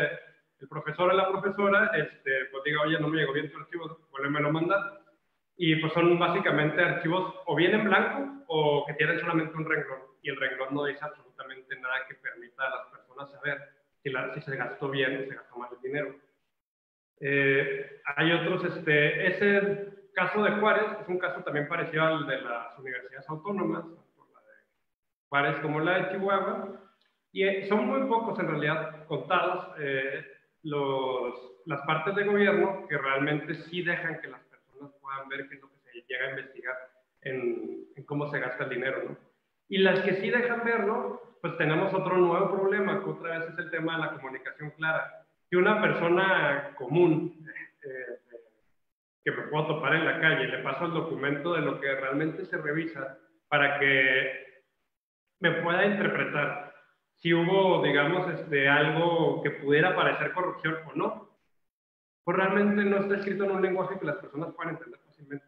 el profesor o la profesora, pues diga, oye, no me llegó bien tu archivo, vuélvemelo a mandar. Y pues son básicamente archivos o bien en blanco o que tienen solamente un renglón. Y el renglón no dice absolutamente nada que permita a las personas saber si se gastó bien o se gastó mal el dinero. Hay otros, ese caso de Juárez es un caso también parecido al de las universidades autónomas, tanto la de Juárez como la de Chihuahua, y son muy pocos en realidad contados las partes de gobierno que realmente sí dejan que las personas puedan ver qué es lo que se llega a investigar en cómo se gasta el dinero, ¿no? Y las que sí dejan verlo, pues tenemos otro nuevo problema, que otra vez es el tema de la comunicación clara. Que una persona común que me puedo topar en la calle, le paso el documento de lo que realmente se revisa para que me pueda interpretar si hubo, digamos, algo que pudiera parecer corrupción o no, pues realmente no está escrito en un lenguaje que las personas puedan entender fácilmente.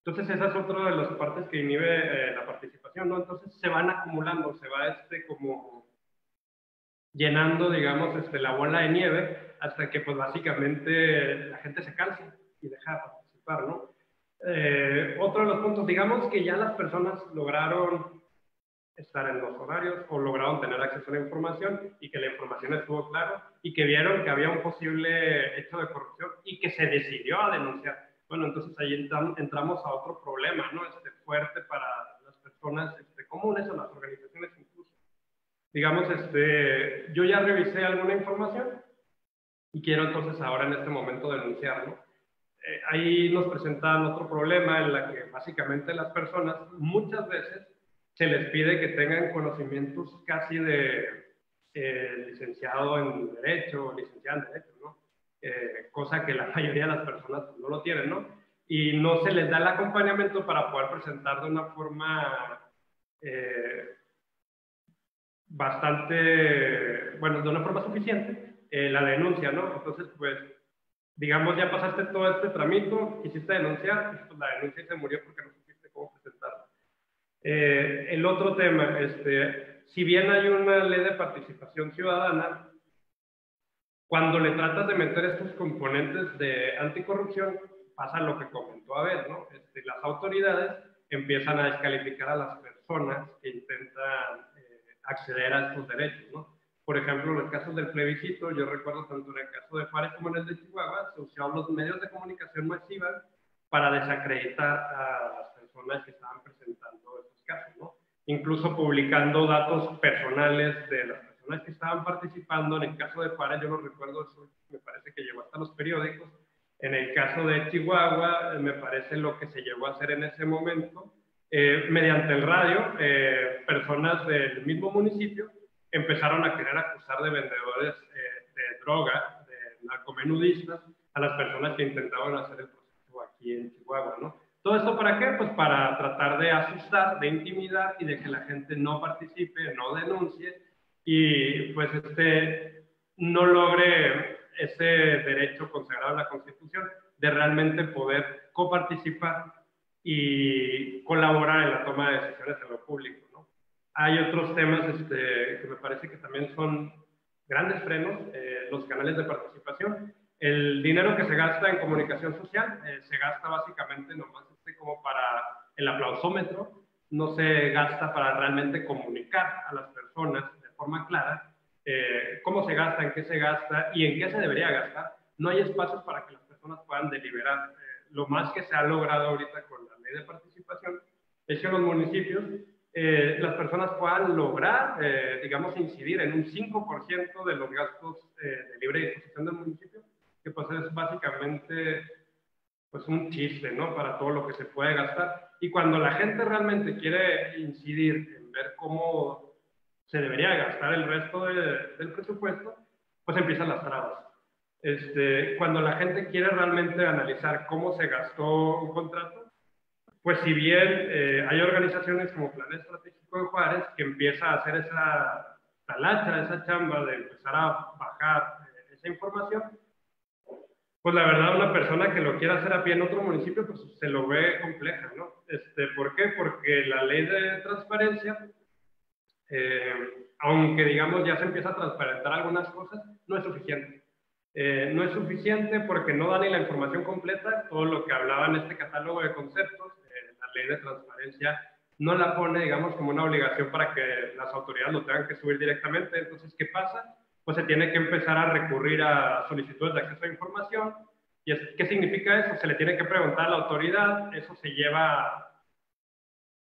Entonces esa es otra de las partes que inhibe la participación, ¿no? Entonces se van acumulando, se va como llenando, digamos, la bola de nieve hasta que pues básicamente la gente se cansa y deja de participar, ¿no? Otro de los puntos, digamos que ya las personas lograron estar en los horarios o lograron tener acceso a la información y que la información estuvo clara y que vieron que había un posible hecho de corrupción y que se decidió a denunciar. Bueno, entonces ahí entramos a otro problema, ¿no? Fuerte para las personas comunes o las organizaciones incluso. Digamos, yo ya revisé alguna información y quiero entonces ahora en este momento denunciarlo. Ahí nos presentan otro problema en la que básicamente las personas muchas veces se les pide que tengan conocimientos casi de licenciado en Derecho o licenciado en Derecho, ¿no? Cosa que la mayoría de las personas no lo tienen, ¿no? Y no se les da el acompañamiento para poder presentar de una forma de una forma suficiente la denuncia, ¿no? Entonces, pues, digamos, ya pasaste todo este tramito, quisiste denunciar, pues la denuncia se murió porque no supiste cómo presentarla. El otro tema, si bien hay una ley de participación ciudadana, cuando le tratas de meter estos componentes de anticorrupción, pasa lo que comentó Abel, ¿no? Las autoridades empiezan a descalificar a las personas que intentan acceder a estos derechos, ¿no? Por ejemplo, en el caso del plebiscito, yo recuerdo tanto en el caso de Juárez como en el de Chihuahua, se usaron los medios de comunicación masivas para desacreditar a las personas que estaban presentando estos casos, ¿no? Incluso publicando datos personales de las personas que estaban participando. En el caso de Juárez, yo no recuerdo, eso me parece que llegó hasta los periódicos. En el caso de Chihuahua, me parece lo que se llegó a hacer en ese momento, mediante el radio, personas del mismo municipio empezaron a querer acusar de vendedores de droga, de narcomenudistas, a las personas que intentaban hacer el proceso aquí en Chihuahua, ¿no? ¿Todo esto para qué? Pues para tratar de asustar, de intimidar y de que la gente no participe, no denuncie y pues no logre ese derecho consagrado en la Constitución de realmente poder coparticipar y colaborar en la toma de decisiones en lo público, ¿no? Hay otros temas que me parece que también son grandes frenos, los canales de participación. El dinero que se gasta en comunicación social se gasta básicamente nomás como para el aplausómetro, no se gasta para realmente comunicar a las personas de forma clara cómo se gasta, en qué se gasta y en qué se debería gastar. No hay espacios para que las personas puedan deliberar. Lo más que se ha logrado ahorita con la ley de participación es que en los municipios las personas puedan lograr, digamos, incidir en un 5% de los gastos de libre disposición del municipio, que pues es básicamente pues un chiste, ¿no? Para todo lo que se puede gastar. Y cuando la gente realmente quiere incidir en ver cómo se debería gastar el resto del presupuesto, pues empiezan las trabas. Cuando la gente quiere realmente analizar cómo se gastó un contrato, pues si bien hay organizaciones como Plan Estratégico de Juárez que empieza a hacer esa talacha, esa chamba de empezar a bajar esa información, pues la verdad una persona que lo quiera hacer a pie en otro municipio, pues se lo ve compleja, ¿no? ¿Por qué? Porque la ley de transparencia, aunque digamos ya se empieza a transparentar algunas cosas, no es suficiente. No es suficiente porque no da ni la información completa, todo lo que hablaba en este catálogo de conceptos, la ley de transparencia no la pone, digamos, como una obligación para que las autoridades lo tengan que subir directamente. Entonces, ¿qué pasa? Pues se tiene que empezar a recurrir a solicitudes de acceso a información. ¿Y qué significa eso? Se le tiene que preguntar a la autoridad, eso se lleva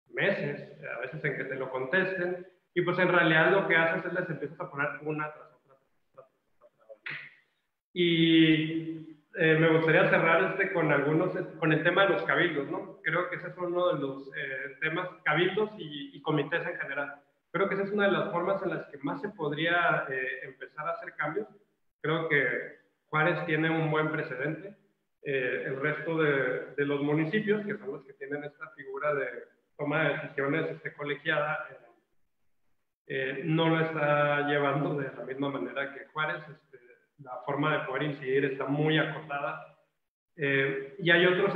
meses, a veces en que te lo contesten, y pues en realidad lo que haces es les empiezas a poner una tras otra. Y me gustaría cerrar con el tema de los cabildos, ¿no? Creo que ese es uno de los temas, cabildos y comités en general. Creo que esa es una de las formas en las que más se podría empezar a hacer cambios. Creo que Juárez tiene un buen precedente. El resto de los municipios, que son los que tienen esta figura de toma de decisiones colegiada, no lo está llevando de la misma manera que Juárez. La forma de poder incidir está muy acotada. Y hay otros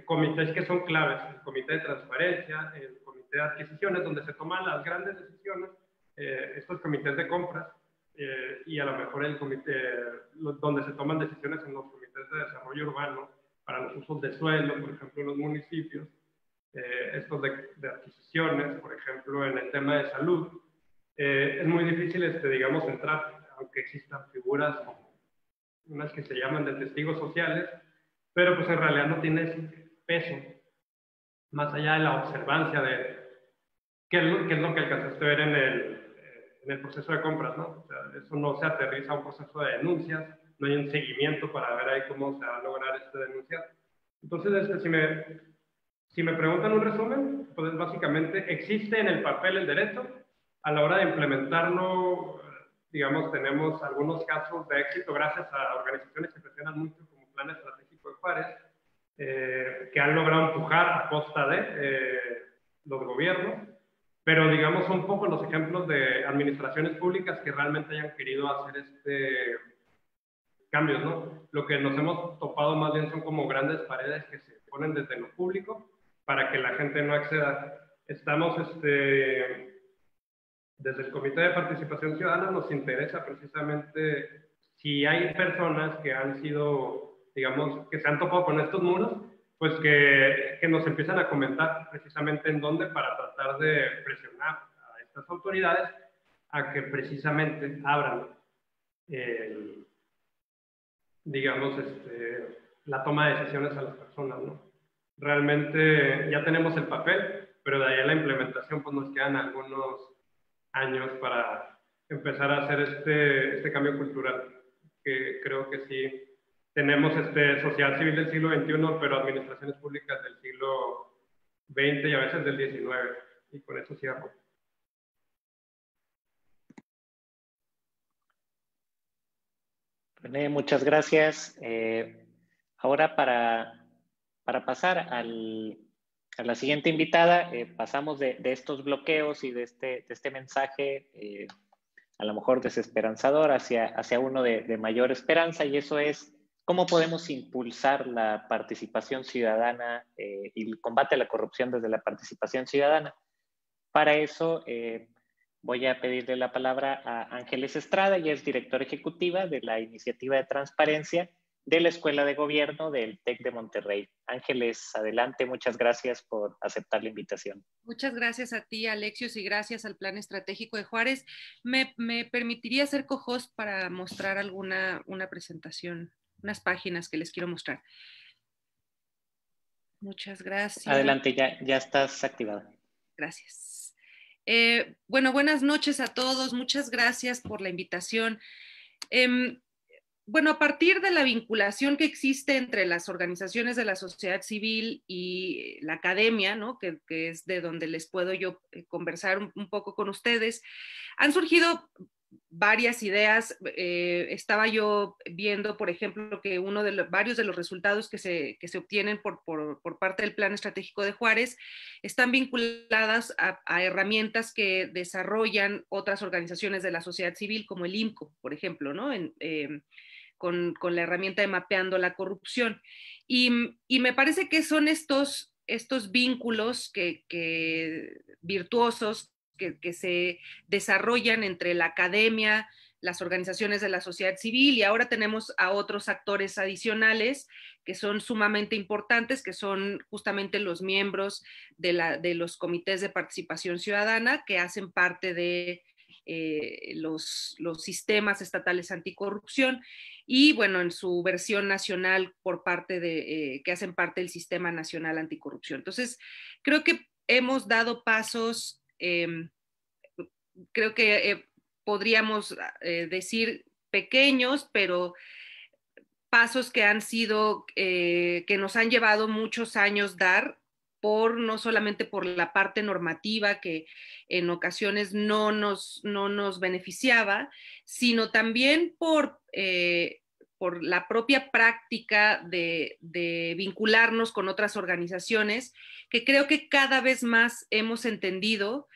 comités que son claves, el comité de transparencia, el comité de adquisiciones, donde se toman las grandes decisiones, estos comités de compras, y a lo mejor el comité, donde se toman decisiones en los comités de desarrollo urbano, para los usos de suelo, por ejemplo, en los municipios, estos de adquisiciones, por ejemplo, en el tema de salud. Es muy difícil, digamos, entrar, aunque existan figuras como unas que se llaman de testigos sociales, pero pues en realidad no tienes peso, más allá de la observancia de qué es lo que alcanzaste a ver el proceso de compras, ¿no? O sea, eso no se aterriza a un proceso de denuncias, no hay un seguimiento para ver ahí cómo se va a lograr denunciar. Entonces, si me preguntan un resumen, pues básicamente existe en el papel el derecho, a la hora de implementarlo, digamos, tenemos algunos casos de éxito gracias a organizaciones que presionan mucho, como Plan Estratégico de Juárez, que han logrado empujar a costa de los gobiernos, pero digamos son pocos los ejemplos de administraciones públicas que realmente hayan querido hacer cambios, ¿no? Lo que nos hemos topado más bien son como grandes paredes que se ponen desde lo público para que la gente no acceda. Estamos, desde el Comité de Participación Ciudadana nos interesa precisamente si hay personas que han sido, digamos, que se han topado con estos muros, pues que nos empiezan a comentar precisamente en dónde para tratar de presionar a estas autoridades a que precisamente abran digamos, la toma de decisiones a las personas, ¿no? Realmente ya tenemos el papel, pero de ahí a la implementación pues nos quedan algunos años para empezar a hacer este cambio cultural, que creo que sí tenemos sociedad civil del siglo XXI, pero administraciones públicas del siglo XX y a veces del XIX, y con eso cierro. René, muchas gracias. Ahora para pasar a la siguiente invitada, pasamos de estos bloqueos y de este mensaje a lo mejor desesperanzador hacia uno de mayor esperanza, y eso es cómo podemos impulsar la participación ciudadana y el combate a la corrupción desde la participación ciudadana. Para eso voy a pedirle la palabra a Ángeles Estrada, ella es directora ejecutiva de la Iniciativa de Transparencia de la Escuela de Gobierno del TEC de Monterrey. Ángeles, adelante, muchas gracias por aceptar la invitación. Muchas gracias a ti, Alexios, y gracias al Plan Estratégico de Juárez. ¿Me permitiría ser co-host para mostrar una presentación, unas páginas que les quiero mostrar? Muchas gracias. Adelante, ya estás activada. Gracias. Bueno, buenas noches a todos. Muchas gracias por la invitación. Bueno, a partir de la vinculación que existe entre las organizaciones de la sociedad civil y la academia, ¿no? que es de donde les puedo yo conversar un poco con ustedes, han surgido varias ideas. Estaba yo viendo, por ejemplo, que varios de los resultados que se obtienen por parte del Plan Estratégico de Juárez están vinculadas a herramientas que desarrollan otras organizaciones de la sociedad civil, como el IMCO, por ejemplo, ¿no? Con la herramienta de mapeando la corrupción. Y me parece que son estos vínculos virtuosos que se desarrollan entre la academia, las organizaciones de la sociedad civil, y ahora tenemos a otros actores adicionales que son sumamente importantes, que son justamente los miembros de los comités de participación ciudadana, que hacen parte de los sistemas estatales anticorrupción, y bueno, en su versión nacional por parte que hacen parte del Sistema Nacional Anticorrupción. Entonces, creo que hemos dado pasos, creo que podríamos decir pequeños, pero pasos que han sido, que nos han llevado muchos años dar, no solamente por la parte normativa que en ocasiones no nos beneficiaba, sino también por la propia práctica de vincularnos con otras organizaciones, que creo que cada vez más hemos entendido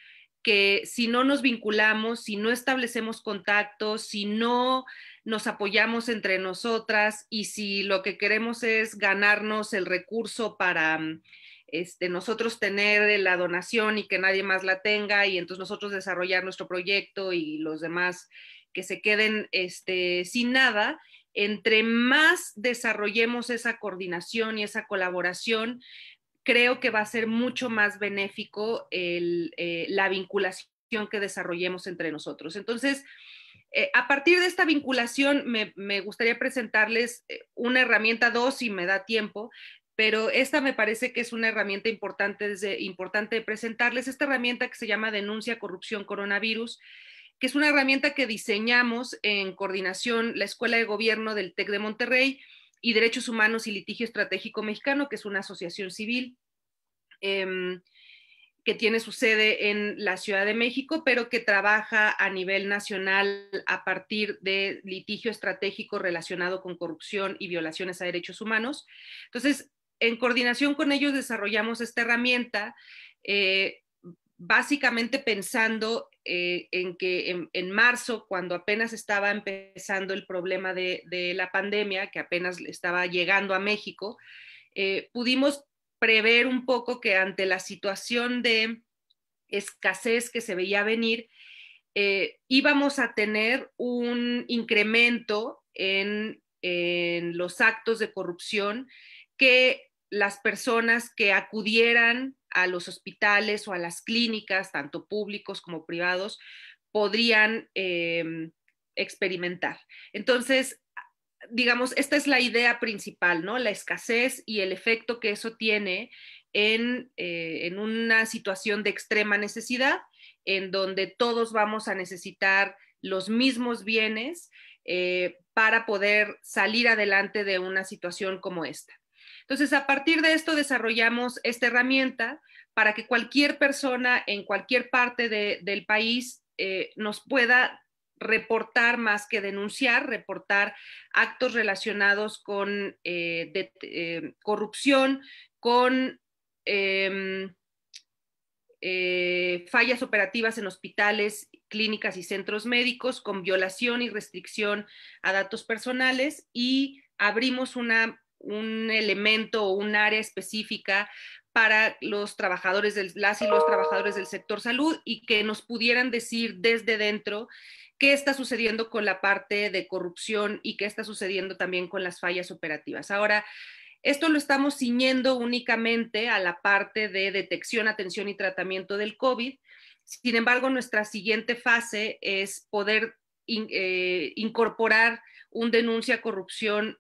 que si no nos vinculamos, si no establecemos contactos, si no nos apoyamos entre nosotras, y si lo que queremos es ganarnos el recurso para nosotros tener la donación y que nadie más la tenga, y entonces nosotros desarrollar nuestro proyecto y los demás que se queden sin nada, entre más desarrollemos esa coordinación y esa colaboración, creo que va a ser mucho más benéfico la vinculación que desarrollemos entre nosotros. Entonces, a partir de esta vinculación, me gustaría presentarles una herramienta, si me da tiempo, pero esta me parece que es una herramienta importante de presentarles, esta herramienta que se llama Denuncia Corrupción Coronavirus. que es una herramienta que diseñamos en coordinación la Escuela de Gobierno del TEC de Monterrey y Derechos Humanos y Litigio Estratégico Mexicano, que es una asociación civil que tiene su sede en la Ciudad de México, pero que trabaja a nivel nacional a partir de litigio estratégico relacionado con corrupción y violaciones a derechos humanos. Entonces, en coordinación con ellos desarrollamos esta herramienta, básicamente pensando en que en marzo, cuando apenas estaba empezando el problema de la pandemia, que apenas estaba llegando a México, pudimos prever un poco que ante la situación de escasez que se veía venir, íbamos a tener un incremento en los actos de corrupción, que las personas que acudieran a los hospitales o a las clínicas, tanto públicos como privados, podrían experimentar. Entonces, digamos, esta es la idea principal, ¿no? La escasez y el efecto que eso tiene en una situación de extrema necesidad, en donde todos vamos a necesitar los mismos bienes para poder salir adelante de una situación como esta. Entonces, a partir de esto desarrollamos esta herramienta para que cualquier persona en cualquier parte del país nos pueda reportar más que denunciar, reportar actos relacionados con corrupción, con fallas operativas en hospitales, clínicas y centros médicos, con violación y restricción a datos personales, y abrimos un elemento o un área específica para los trabajadores las y los trabajadores del sector salud, y que nos pudieran decir desde dentro qué está sucediendo con la parte de corrupción y qué está sucediendo también con las fallas operativas. Ahora, esto lo estamos ciñendo únicamente a la parte de detección, atención y tratamiento del COVID. Sin embargo, nuestra siguiente fase es poder incorporar un denuncia corrupción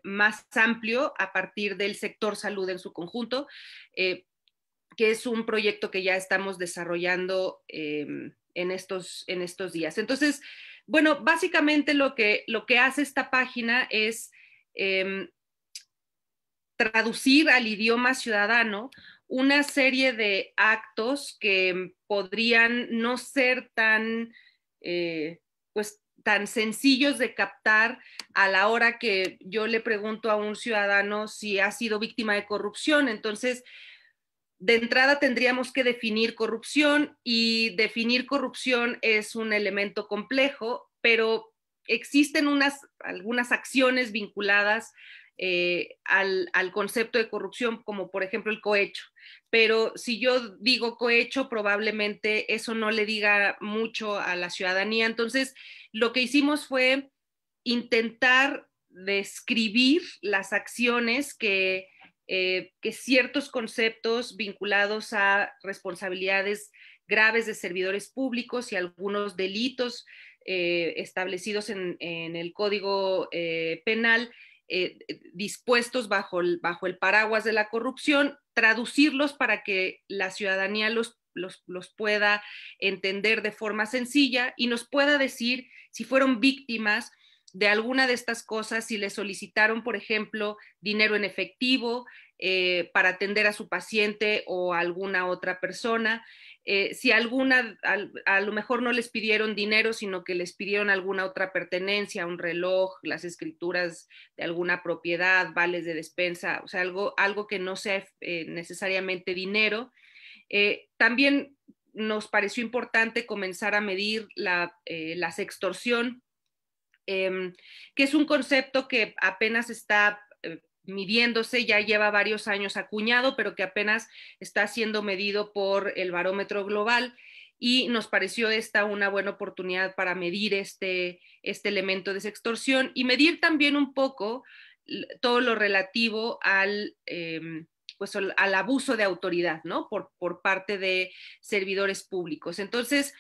más amplio a partir del sector salud en su conjunto, que es un proyecto que ya estamos desarrollando en estos días. Entonces, bueno, básicamente lo que hace esta página es traducir al idioma ciudadano una serie de actos que podrían no ser tan, pues, tan sencillos de captar a la hora que yo le pregunto a un ciudadano si ha sido víctima de corrupción. Entonces, de entrada tendríamos que definir corrupción, y definir corrupción es un elemento complejo, pero existen algunas acciones vinculadas al concepto de corrupción, como por ejemplo el cohecho. Pero si yo digo cohecho, probablemente eso no le diga mucho a la ciudadanía. Entonces, lo que hicimos fue intentar describir las acciones que ciertos conceptos vinculados a responsabilidades graves de servidores públicos y algunos delitos establecidos en el Código Penal, dispuestos bajo el paraguas de la corrupción, traducirlos para que la ciudadanía los pueda entender de forma sencilla y nos pueda decir si fueron víctimas de alguna de estas cosas, si le solicitaron, por ejemplo, dinero en efectivo para atender a su paciente o a alguna otra persona, si a lo mejor no les pidieron dinero, sino que les pidieron alguna otra pertenencia, un reloj, las escrituras de alguna propiedad, vales de despensa, o sea, algo que no sea necesariamente dinero. También nos pareció importante comenzar a medir la sextorsión, que es un concepto que apenas está midiéndose, ya lleva varios años acuñado, pero que apenas está siendo medido por el Barómetro Global, y nos pareció esta una buena oportunidad para medir este elemento de sextorsión y medir también un poco todo lo relativo al abuso de autoridad, ¿no? Por parte de servidores públicos. Entonces,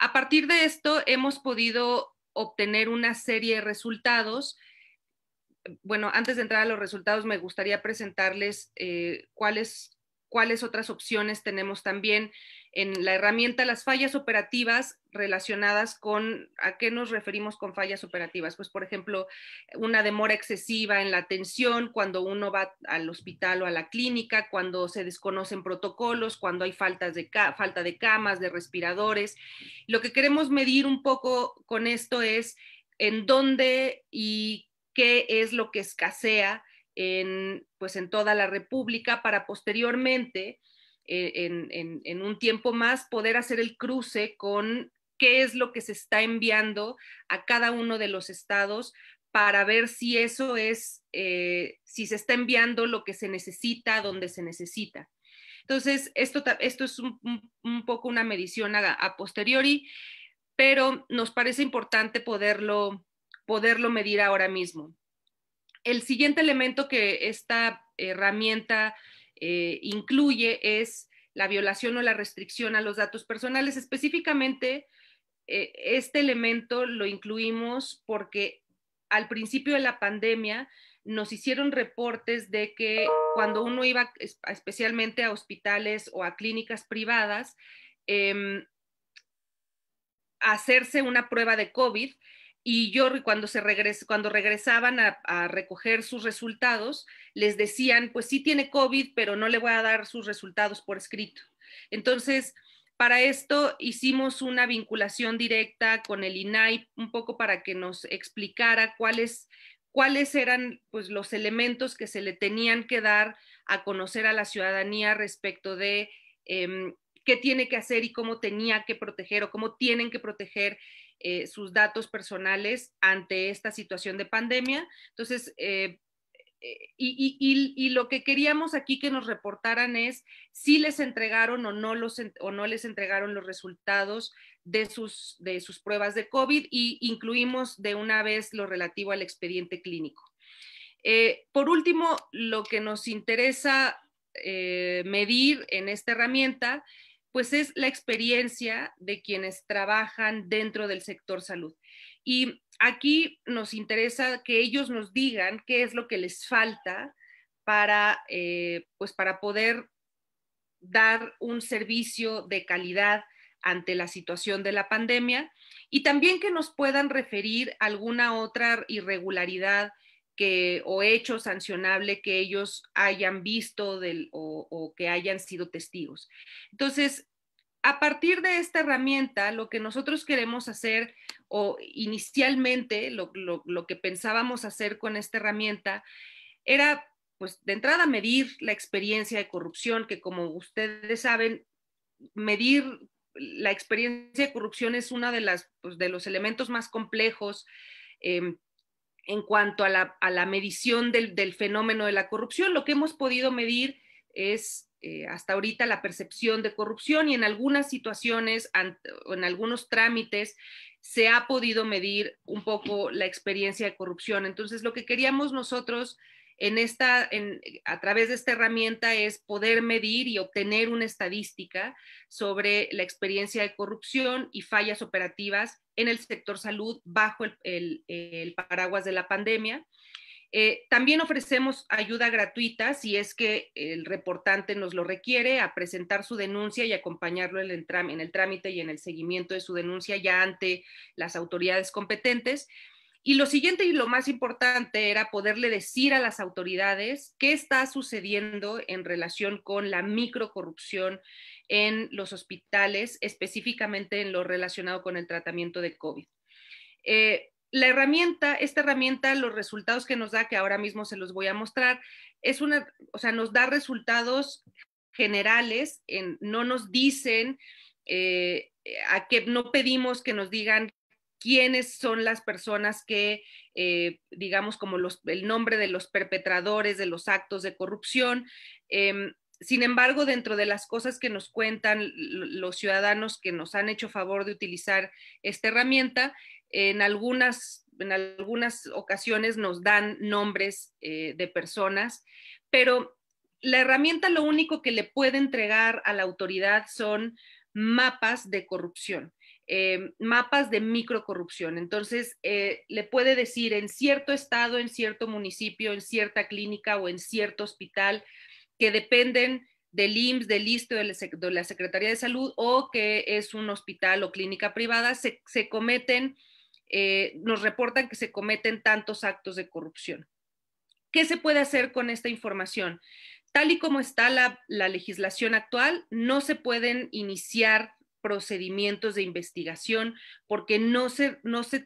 a partir de esto hemos podido obtener una serie de resultados. Bueno, antes de entrar a los resultados, me gustaría presentarles cuáles otras opciones tenemos también en la herramienta las fallas operativas relacionadas con, ¿a qué nos referimos con fallas operativas? Pues, por ejemplo, una demora excesiva en la atención cuando uno va al hospital o a la clínica, cuando se desconocen protocolos, cuando hay falta de camas, de respiradores. Lo que queremos medir un poco con esto es en dónde y qué es lo que escasea pues en toda la República para posteriormente, en un tiempo más, poder hacer el cruce con qué es lo que se está enviando a cada uno de los estados para ver si eso es, si se está enviando lo que se necesita, donde se necesita. Entonces, esto es un poco una medición a posteriori, pero nos parece importante poderlo medir ahora mismo. El siguiente elemento que esta herramienta incluye es la violación o la restricción a los datos personales. Específicamente, este elemento lo incluimos porque al principio de la pandemia nos hicieron reportes de que cuando uno iba especialmente a hospitales o a clínicas privadas a hacerse una prueba de COVID, y cuando regresaban a recoger sus resultados, les decían, pues sí tiene COVID, pero no le voy a dar sus resultados por escrito. Entonces, para esto hicimos una vinculación directa con el INAI, un poco para que nos explicara cuáles eran pues, los elementos que se le tenían que dar a conocer a la ciudadanía respecto de qué tiene que hacer y cómo tenía que proteger o cómo tienen que proteger sus datos personales ante esta situación de pandemia. Entonces, y lo que queríamos aquí que nos reportaran es si les entregaron o no les entregaron los resultados de sus pruebas de COVID, y incluimos de una vez lo relativo al expediente clínico. Por último, lo que nos interesa medir en esta herramienta pues es la experiencia de quienes trabajan dentro del sector salud. Y aquí nos interesa que ellos nos digan qué es lo que les falta para, pues para poder dar un servicio de calidad ante la situación de la pandemia, y también que nos puedan referir alguna otra irregularidad o hecho sancionable que ellos hayan visto o que hayan sido testigos. Entonces, a partir de esta herramienta, lo que nosotros queremos hacer, o inicialmente lo que pensábamos hacer con esta herramienta, era, pues, de entrada medir la experiencia de corrupción, que como ustedes saben, medir la experiencia de corrupción es uno de los elementos más complejos en cuanto a la medición del fenómeno de la corrupción. Lo que hemos podido medir es hasta ahorita la percepción de corrupción, y en algunas situaciones, en algunos trámites, se ha podido medir un poco la experiencia de corrupción. Entonces, lo que queríamos nosotros a través de esta herramienta es poder medir y obtener una estadística sobre la experiencia de corrupción y fallas operativas en el sector salud bajo el paraguas de la pandemia. También ofrecemos ayuda gratuita si es que el reportante nos lo requiere, a presentar su denuncia y acompañarlo en el trámite y en el seguimiento de su denuncia ya ante las autoridades competentes. Y lo siguiente y lo más importante era poderle decir a las autoridades qué está sucediendo en relación con la microcorrupción en los hospitales, específicamente en lo relacionado con el tratamiento de COVID. Esta herramienta, los resultados que nos da, que ahora mismo se los voy a mostrar, nos da resultados generales, no nos dicen, no pedimos que nos digan quiénes son las personas que, digamos, como el nombre de los perpetradores de los actos de corrupción. Sin embargo, dentro de las cosas que nos cuentan los ciudadanos que nos han hecho favor de utilizar esta herramienta, en algunas ocasiones nos dan nombres de personas, pero la herramienta lo único que le puede entregar a la autoridad son mapas de corrupción. Mapas de microcorrupción. Entonces, le puede decir en cierto estado, en cierto municipio, en cierta clínica o en cierto hospital, que dependen del IMSS, del ISSSTE, de la Secretaría de Salud, o que es un hospital o clínica privada, se cometen, nos reportan que se cometen tantos actos de corrupción. ¿Qué se puede hacer con esta información? Tal y como está la legislación actual, no se pueden iniciar procedimientos de investigación porque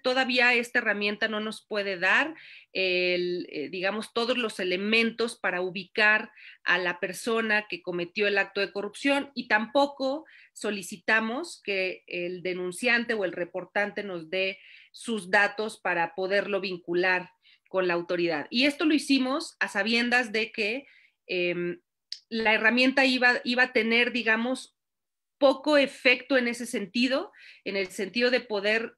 todavía esta herramienta no nos puede dar digamos, todos los elementos para ubicar a la persona que cometió el acto de corrupción, y tampoco solicitamos que el denunciante o el reportante nos dé sus datos para poderlo vincular con la autoridad. Y esto lo hicimos a sabiendas de que la herramienta iba a tener, digamos, poco efecto en ese sentido, en el sentido de poder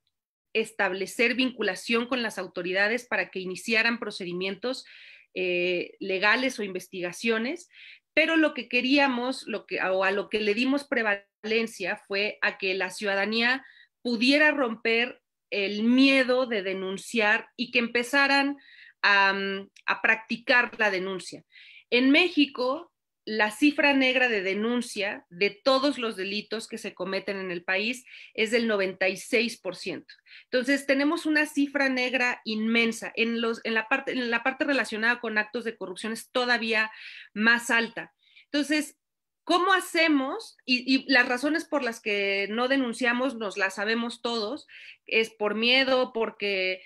establecer vinculación con las autoridades para que iniciaran procedimientos legales o investigaciones, pero lo que queríamos, o a lo que le dimos prevalencia fue a que la ciudadanía pudiera romper el miedo de denunciar y que empezaran a practicar la denuncia. En México, la cifra negra de denuncia de todos los delitos que se cometen en el país es del 96%. Entonces, tenemos una cifra negra inmensa. En la parte relacionada con actos de corrupción es todavía más alta. Entonces, ¿cómo hacemos? Y las razones por las que no denunciamos nos las sabemos todos. Es por miedo, porque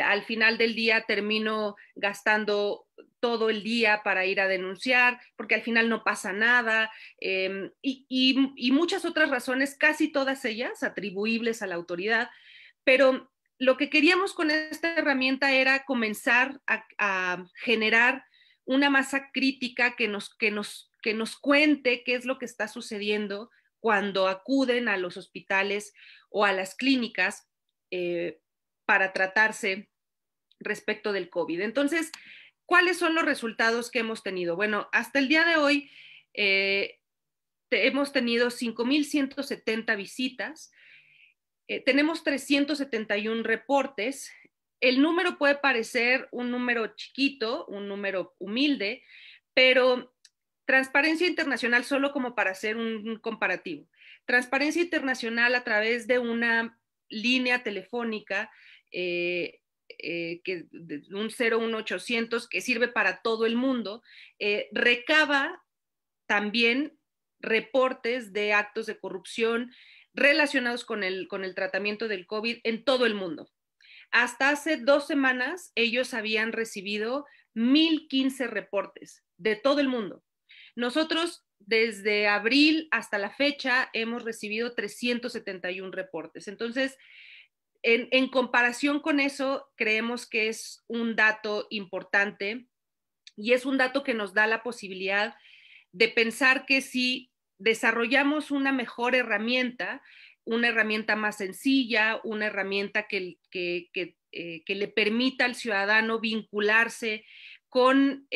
al final del día termino gastando todo el día para ir a denunciar, porque al final no pasa nada, y muchas otras razones, casi todas ellas atribuibles a la autoridad. Pero lo que queríamos con esta herramienta era comenzar a generar una masa crítica que nos cuente qué es lo que está sucediendo cuando acuden a los hospitales o a las clínicas para tratarse respecto del COVID. Entonces, ¿cuáles son los resultados que hemos tenido? Bueno, hasta el día de hoy hemos tenido 5,170 visitas, tenemos 371 reportes. El número puede parecer un número chiquito, un número humilde, pero Transparencia Internacional, solo como para hacer un comparativo, Transparencia Internacional, a través de una línea telefónica un 01800 que sirve para todo el mundo, recaba también reportes de actos de corrupción relacionados con el tratamiento del COVID en todo el mundo. Hasta hace 2 semanas ellos habían recibido 1,015 reportes de todo el mundo. Nosotros desde abril hasta la fecha hemos recibido 371 reportes. Entonces, en comparación con eso, creemos que es un dato importante y es un dato que nos da la posibilidad de pensar que si desarrollamos una mejor herramienta, una herramienta más sencilla, una herramienta que le permita al ciudadano vincularse con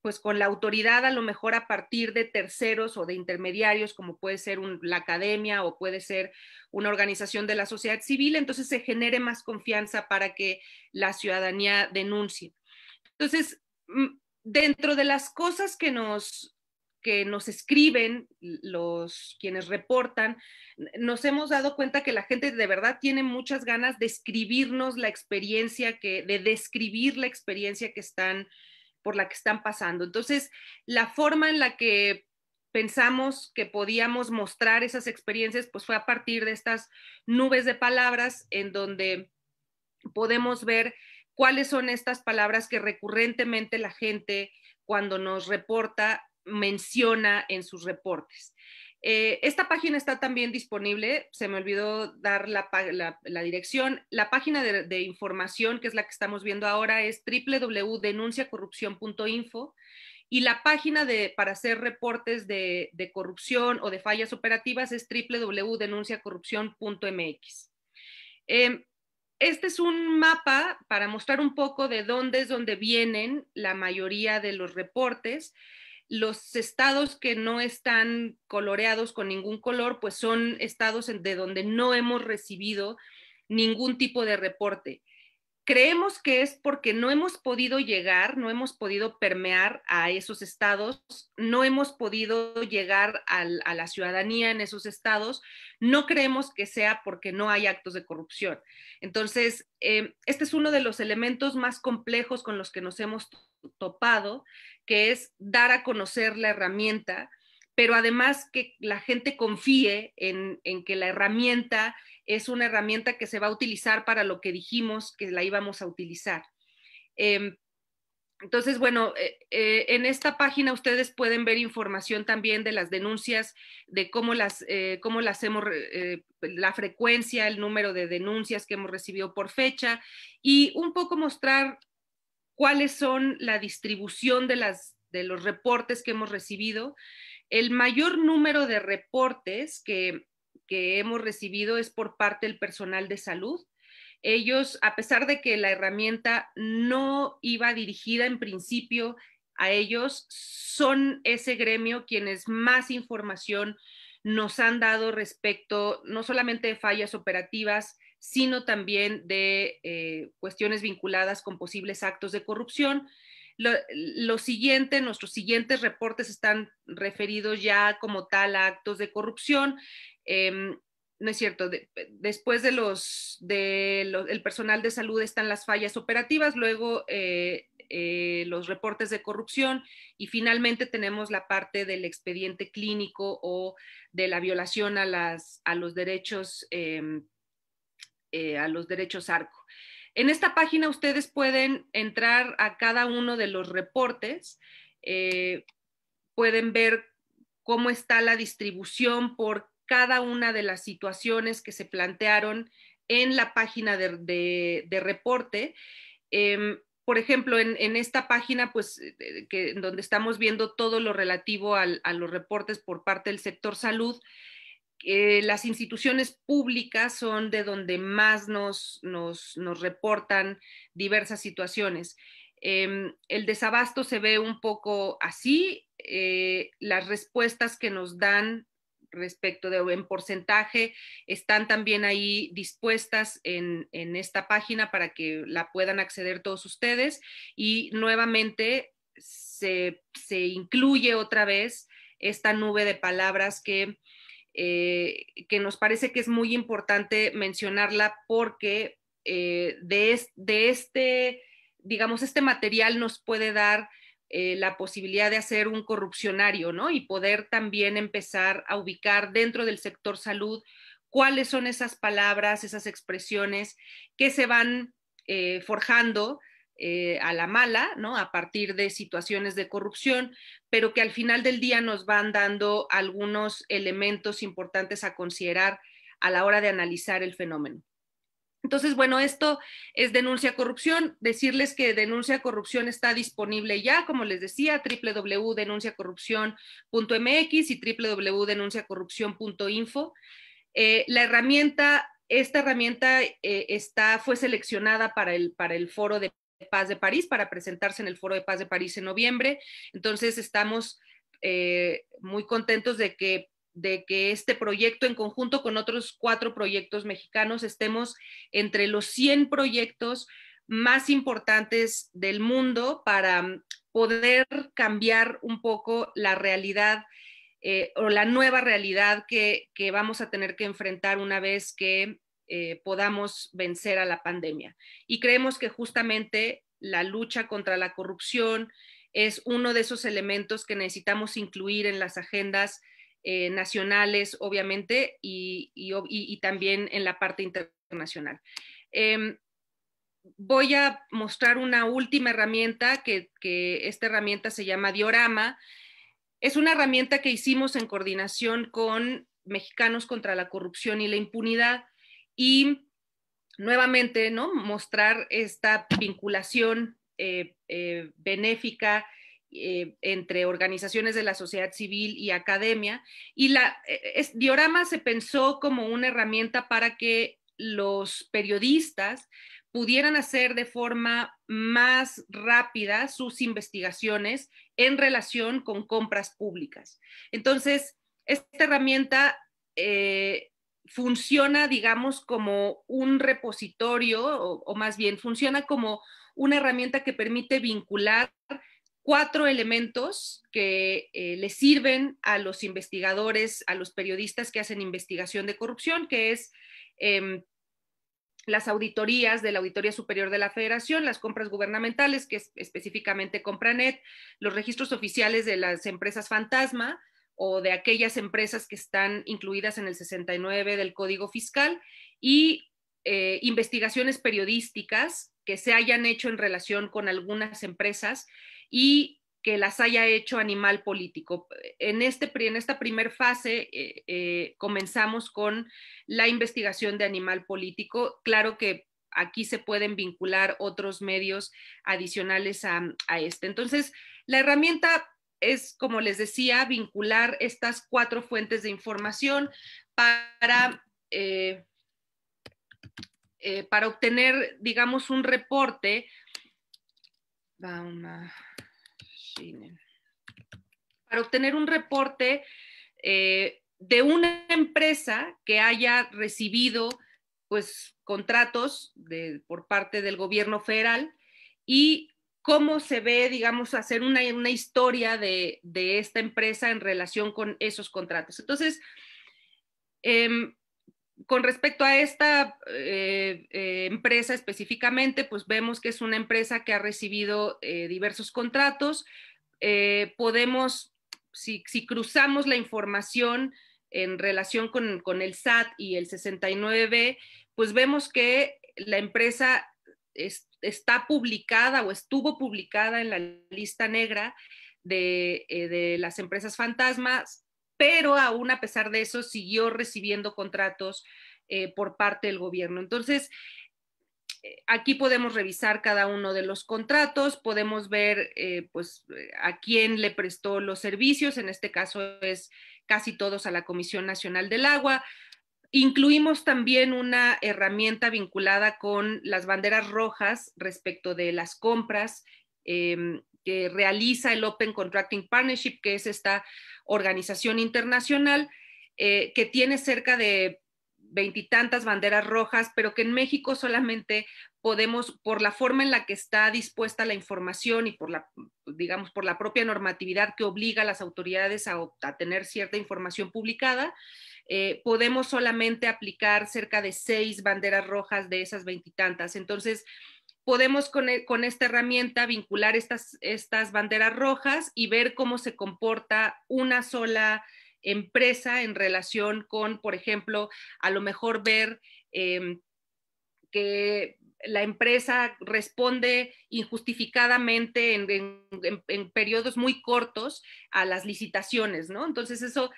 pues con la autoridad, a lo mejor a partir de terceros o de intermediarios, como puede ser la academia o puede ser una organización de la sociedad civil, entonces se genere más confianza para que la ciudadanía denuncie. Entonces, dentro de las cosas que nos escriben quienes reportan, nos hemos dado cuenta que la gente de verdad tiene muchas ganas de escribirnos la experiencia, de describir la experiencia por la que están pasando. Entonces, la forma en la que pensamos que podíamos mostrar esas experiencias, pues fue a partir de estas nubes de palabras en donde podemos ver cuáles son estas palabras que recurrentemente la gente, cuando nos reporta, menciona en sus reportes. Esta página está también disponible, se me olvidó dar la dirección. La página de información, que es la que estamos viendo ahora, es www.denunciacorrupcion.info, y la página para hacer reportes de corrupción o de fallas operativas es www.denunciacorrupcion.mx. Este es un mapa para mostrar un poco de dónde es donde vienen la mayoría de los reportes. Los estados que no están coloreados con ningún color, pues son estados de donde no hemos recibido ningún tipo de reporte. Creemos que es porque no hemos podido llegar, no hemos podido permear a esos estados, no hemos podido llegar a la ciudadanía en esos estados. No creemos que sea porque no hay actos de corrupción. Entonces, este es uno de los elementos más complejos con los que nos hemos topado, que es dar a conocer la herramienta, pero además que la gente confíe en que la herramienta es una herramienta que se va a utilizar para lo que dijimos que la íbamos a utilizar. Entonces, bueno, en esta página ustedes pueden ver información también de las denuncias, de cómo las hemos, la frecuencia, el número de denuncias que hemos recibido por fecha, y un poco mostrar cuáles son la distribución de los reportes que hemos recibido. El mayor número de reportes que hemos recibido es por parte del personal de salud. Ellos, a pesar de que la herramienta no iba dirigida en principio a ellos, son ese gremio quienes más información nos han dado respecto no solamente de fallas operativas, sino también de cuestiones vinculadas con posibles actos de corrupción. Nuestros siguientes reportes están referidos ya como tal a actos de corrupción. No es cierto, después el personal de salud están las fallas operativas, luego los reportes de corrupción, y finalmente tenemos la parte del expediente clínico o de la violación a los derechos ARCO. En esta página ustedes pueden entrar a cada uno de los reportes, pueden ver cómo está la distribución por cada una de las situaciones que se plantearon en la página de reporte. Por ejemplo, en esta página, pues, donde estamos viendo todo lo relativo a los reportes por parte del sector salud, las instituciones públicas son de donde más nos reportan diversas situaciones. El desabasto se ve un poco así. Las respuestas que nos dan respecto en porcentaje están también ahí dispuestas en esta página para que la puedan acceder todos ustedes, y nuevamente se incluye otra vez esta nube de palabras que nos parece que es muy importante mencionarla, porque digamos, este material nos puede dar la posibilidad de hacer un corrupcionario, ¿no? Y poder también empezar a ubicar dentro del sector salud cuáles son esas palabras, esas expresiones que se van forjando a la mala, ¿no? A partir de situaciones de corrupción, pero que al final del día nos van dando algunos elementos importantes a considerar a la hora de analizar el fenómeno. Entonces, bueno, esto es Denuncia Corrupción. Decirles que Denuncia Corrupción está disponible ya, como les decía, www.denunciacorrupción.mx y www.denunciacorrupción.info. Esta herramienta fue seleccionada para el Foro de Paz de París, para presentarse en el Foro de Paz de París en noviembre. Entonces, estamos muy contentos de que este proyecto, en conjunto con otros 4 proyectos mexicanos, estemos entre los 100 proyectos más importantes del mundo para poder cambiar un poco la realidad o la nueva realidad que vamos a tener que enfrentar una vez que podamos vencer a la pandemia. Y creemos que justamente la lucha contra la corrupción es uno de esos elementos que necesitamos incluir en las agendas nacionales, obviamente, y también en la parte internacional. Voy a mostrar una última herramienta, que esta herramienta se llama Diorama. Es una herramienta que hicimos en coordinación con Mexicanos contra la Corrupción y la Impunidad, y nuevamente, ¿no?, mostrar esta vinculación benéfica entre organizaciones de la sociedad civil y academia. Y Diorama se pensó como una herramienta para que los periodistas pudieran hacer de forma más rápida sus investigaciones en relación con compras públicas. Entonces, esta herramienta funciona, digamos, como un repositorio, o más bien funciona como una herramienta que permite vincular 4 elementos que le sirven a los investigadores, a los periodistas que hacen investigación de corrupción, que es las auditorías de la Auditoría Superior de la Federación, las compras gubernamentales, que es específicamente Compranet, los registros oficiales de las empresas fantasma o de aquellas empresas que están incluidas en el 69 del Código Fiscal, y investigaciones periodísticas que se hayan hecho en relación con algunas empresas y que las haya hecho Animal Político. En esta primera fase comenzamos con la investigación de Animal Político. Claro que aquí se pueden vincular otros medios adicionales a este. Entonces, la herramienta es, como les decía, vincular estas 4 fuentes de información para obtener, digamos, un reporte. Para obtener un reporte de una empresa que haya recibido pues contratos por parte del gobierno federal, y cómo se ve, digamos, hacer una historia de esta empresa en relación con esos contratos. Entonces, con respecto a esta empresa específicamente, pues vemos que es una empresa que ha recibido diversos contratos. Podemos, si cruzamos la información en relación con el SAT y el 69B, pues vemos que la empresa está publicada o estuvo publicada en la lista negra de las empresas fantasmas, pero aún a pesar de eso siguió recibiendo contratos por parte del gobierno. Entonces, aquí podemos revisar cada uno de los contratos, podemos ver pues a quién le prestó los servicios, en este caso es casi todos a la Comisión Nacional del Agua. Incluimos también una herramienta vinculada con las banderas rojas respecto de las compras que realiza el Open Contracting Partnership, que es esta organización internacional que tiene cerca de 20 y tantas banderas rojas, pero que en México solamente podemos, por la forma en la que está dispuesta la información y por la, digamos, por la propia normatividad que obliga a las autoridades a tener cierta información publicada, podemos solamente aplicar cerca de 6 banderas rojas de esas 20 y tantas. Entonces, podemos con esta herramienta vincular estas banderas rojas y ver cómo se comporta una sola empresa en relación con, por ejemplo, a lo mejor ver que la empresa responde injustificadamente en periodos muy cortos a las licitaciones, ¿no? Entonces eso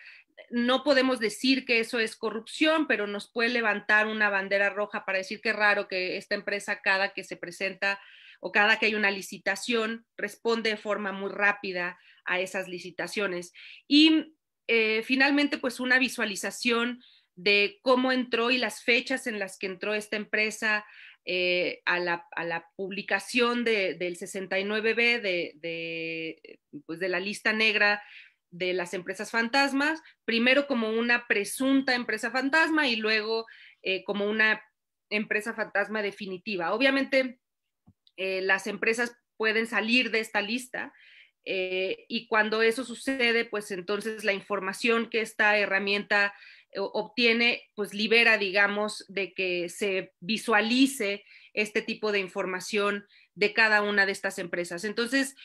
no podemos decir que eso es corrupción, pero nos puede levantar una bandera roja para decir que es raro que esta empresa cada que se presenta o cada que hay una licitación responde de forma muy rápida a esas licitaciones. Y finalmente, pues una visualización de cómo entró y las fechas en las que entró esta empresa a la publicación del 69B pues de la lista negra de las empresas fantasmas, primero como una presunta empresa fantasma y luego como una empresa fantasma definitiva. Obviamente las empresas pueden salir de esta lista y cuando eso sucede, pues entonces la información que esta herramienta obtiene, pues libera, digamos, de que se visualice este tipo de información de cada una de estas empresas. Entonces,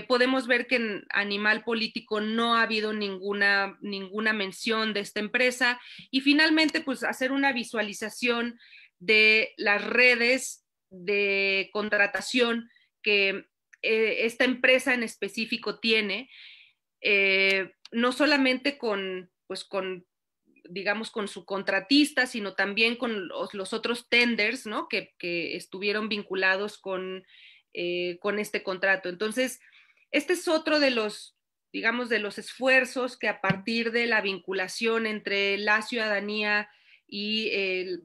podemos ver que en Animal Político no ha habido ninguna mención de esta empresa, y finalmente, pues hacer una visualización de las redes de contratación que esta empresa en específico tiene, no solamente digamos, con su contratista, sino también con los otros tenders, ¿no? que estuvieron vinculados con este contrato. Entonces, este es otro de los, digamos, de los esfuerzos que a partir de la vinculación entre la ciudadanía y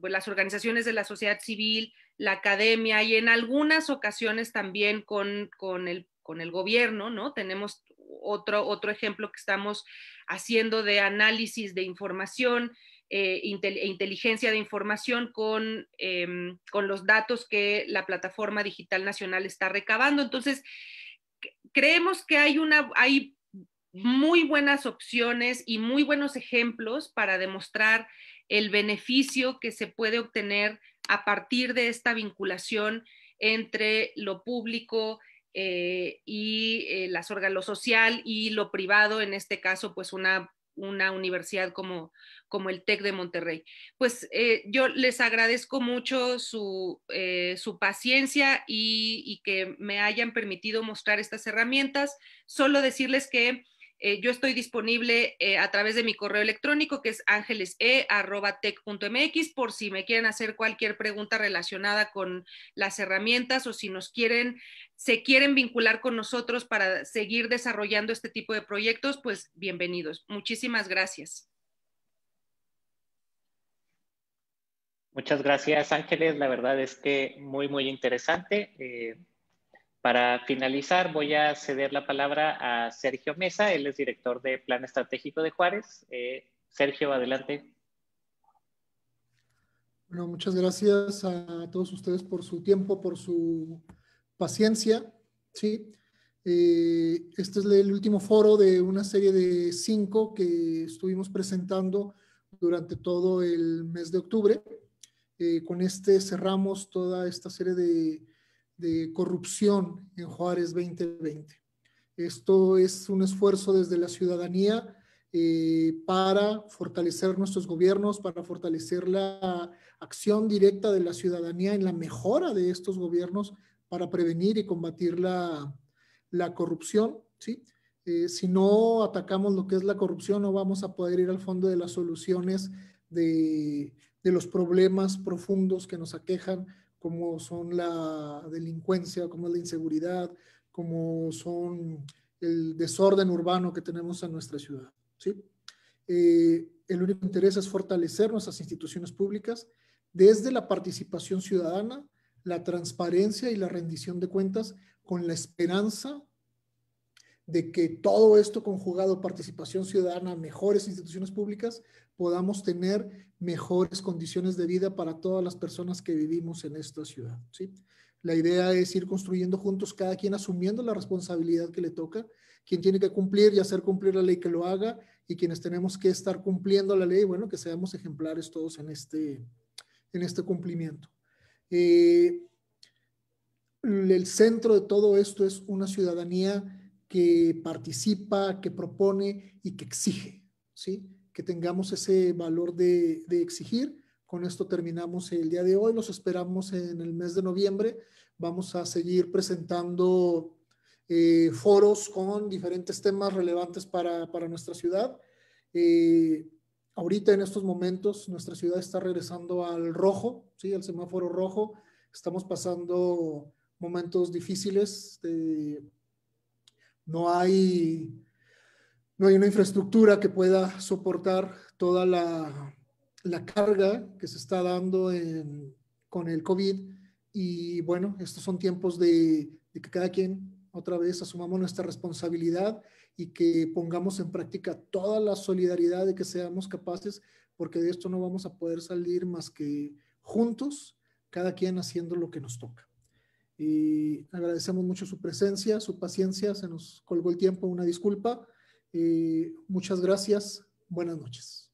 pues las organizaciones de la sociedad civil, la academia y en algunas ocasiones también con el gobierno, ¿no? Tenemos otro ejemplo que estamos haciendo de análisis de información inteligencia de información con los datos que la Plataforma Digital Nacional está recabando. Entonces, creemos que hay muy buenas opciones y muy buenos ejemplos para demostrar el beneficio que se puede obtener a partir de esta vinculación entre lo público y lo social y lo privado, en este caso, pues una universidad como el TEC de Monterrey. Pues yo les agradezco mucho su paciencia y que me hayan permitido mostrar estas herramientas. Solo decirles que yo estoy disponible a través de mi correo electrónico, que es angelese@tec.mx, por si me quieren hacer cualquier pregunta relacionada con las herramientas o si se quieren vincular con nosotros para seguir desarrollando este tipo de proyectos, pues bienvenidos. Muchísimas gracias. Muchas gracias, Ángeles. La verdad es que muy, muy interesante. Para finalizar, voy a ceder la palabra a Sergio Mesa. Él es director de Plan Estratégico de Juárez. Sergio, adelante. Bueno, muchas gracias a todos ustedes por su tiempo, por su paciencia. ¿Sí? Este es el último foro de una serie de 5 que estuvimos presentando durante todo el mes de octubre. Con este cerramos toda esta serie de corrupción en Juárez 2020. Esto es un esfuerzo desde la ciudadanía para fortalecer nuestros gobiernos, para fortalecer la acción directa de la ciudadanía en la mejora de estos gobiernos para prevenir y combatir la corrupción, ¿sí? Si no atacamos lo que es la corrupción, no vamos a poder ir al fondo de las soluciones de los problemas profundos que nos aquejan, como son la delincuencia, como es la inseguridad, como son el desorden urbano que tenemos en nuestra ciudad, ¿sí? El único interés es fortalecer nuestras instituciones públicas desde la participación ciudadana, la transparencia y la rendición de cuentas, con la esperanza de que todo esto conjugado, participación ciudadana, mejores instituciones públicas, podamos tener mejores condiciones de vida para todas las personas que vivimos en esta ciudad, ¿sí? La idea es ir construyendo juntos, cada quien asumiendo la responsabilidad que le toca. Quien tiene que cumplir y hacer cumplir la ley, que lo haga, y quienes tenemos que estar cumpliendo la ley, bueno, que seamos ejemplares todos en este cumplimiento. El centro de todo esto es una ciudadanía que participa, que propone y que exige, ¿sí? Que tengamos ese valor de exigir. Con esto terminamos el día de hoy. Los esperamos en el mes de noviembre. Vamos a seguir presentando foros con diferentes temas relevantes para nuestra ciudad. Ahorita en estos momentos nuestra ciudad está regresando al rojo, ¿sí? Al semáforo rojo. Estamos pasando momentos difíciles. No hay una infraestructura que pueda soportar toda la carga que se está dando con el COVID. Y bueno, estos son tiempos de que cada quien otra vez asumamos nuestra responsabilidad y que pongamos en práctica toda la solidaridad de que seamos capaces, porque de esto no vamos a poder salir más que juntos, cada quien haciendo lo que nos toca. Y agradecemos mucho su presencia, su paciencia. Se nos colgó el tiempo, una disculpa. Muchas gracias. Buenas noches.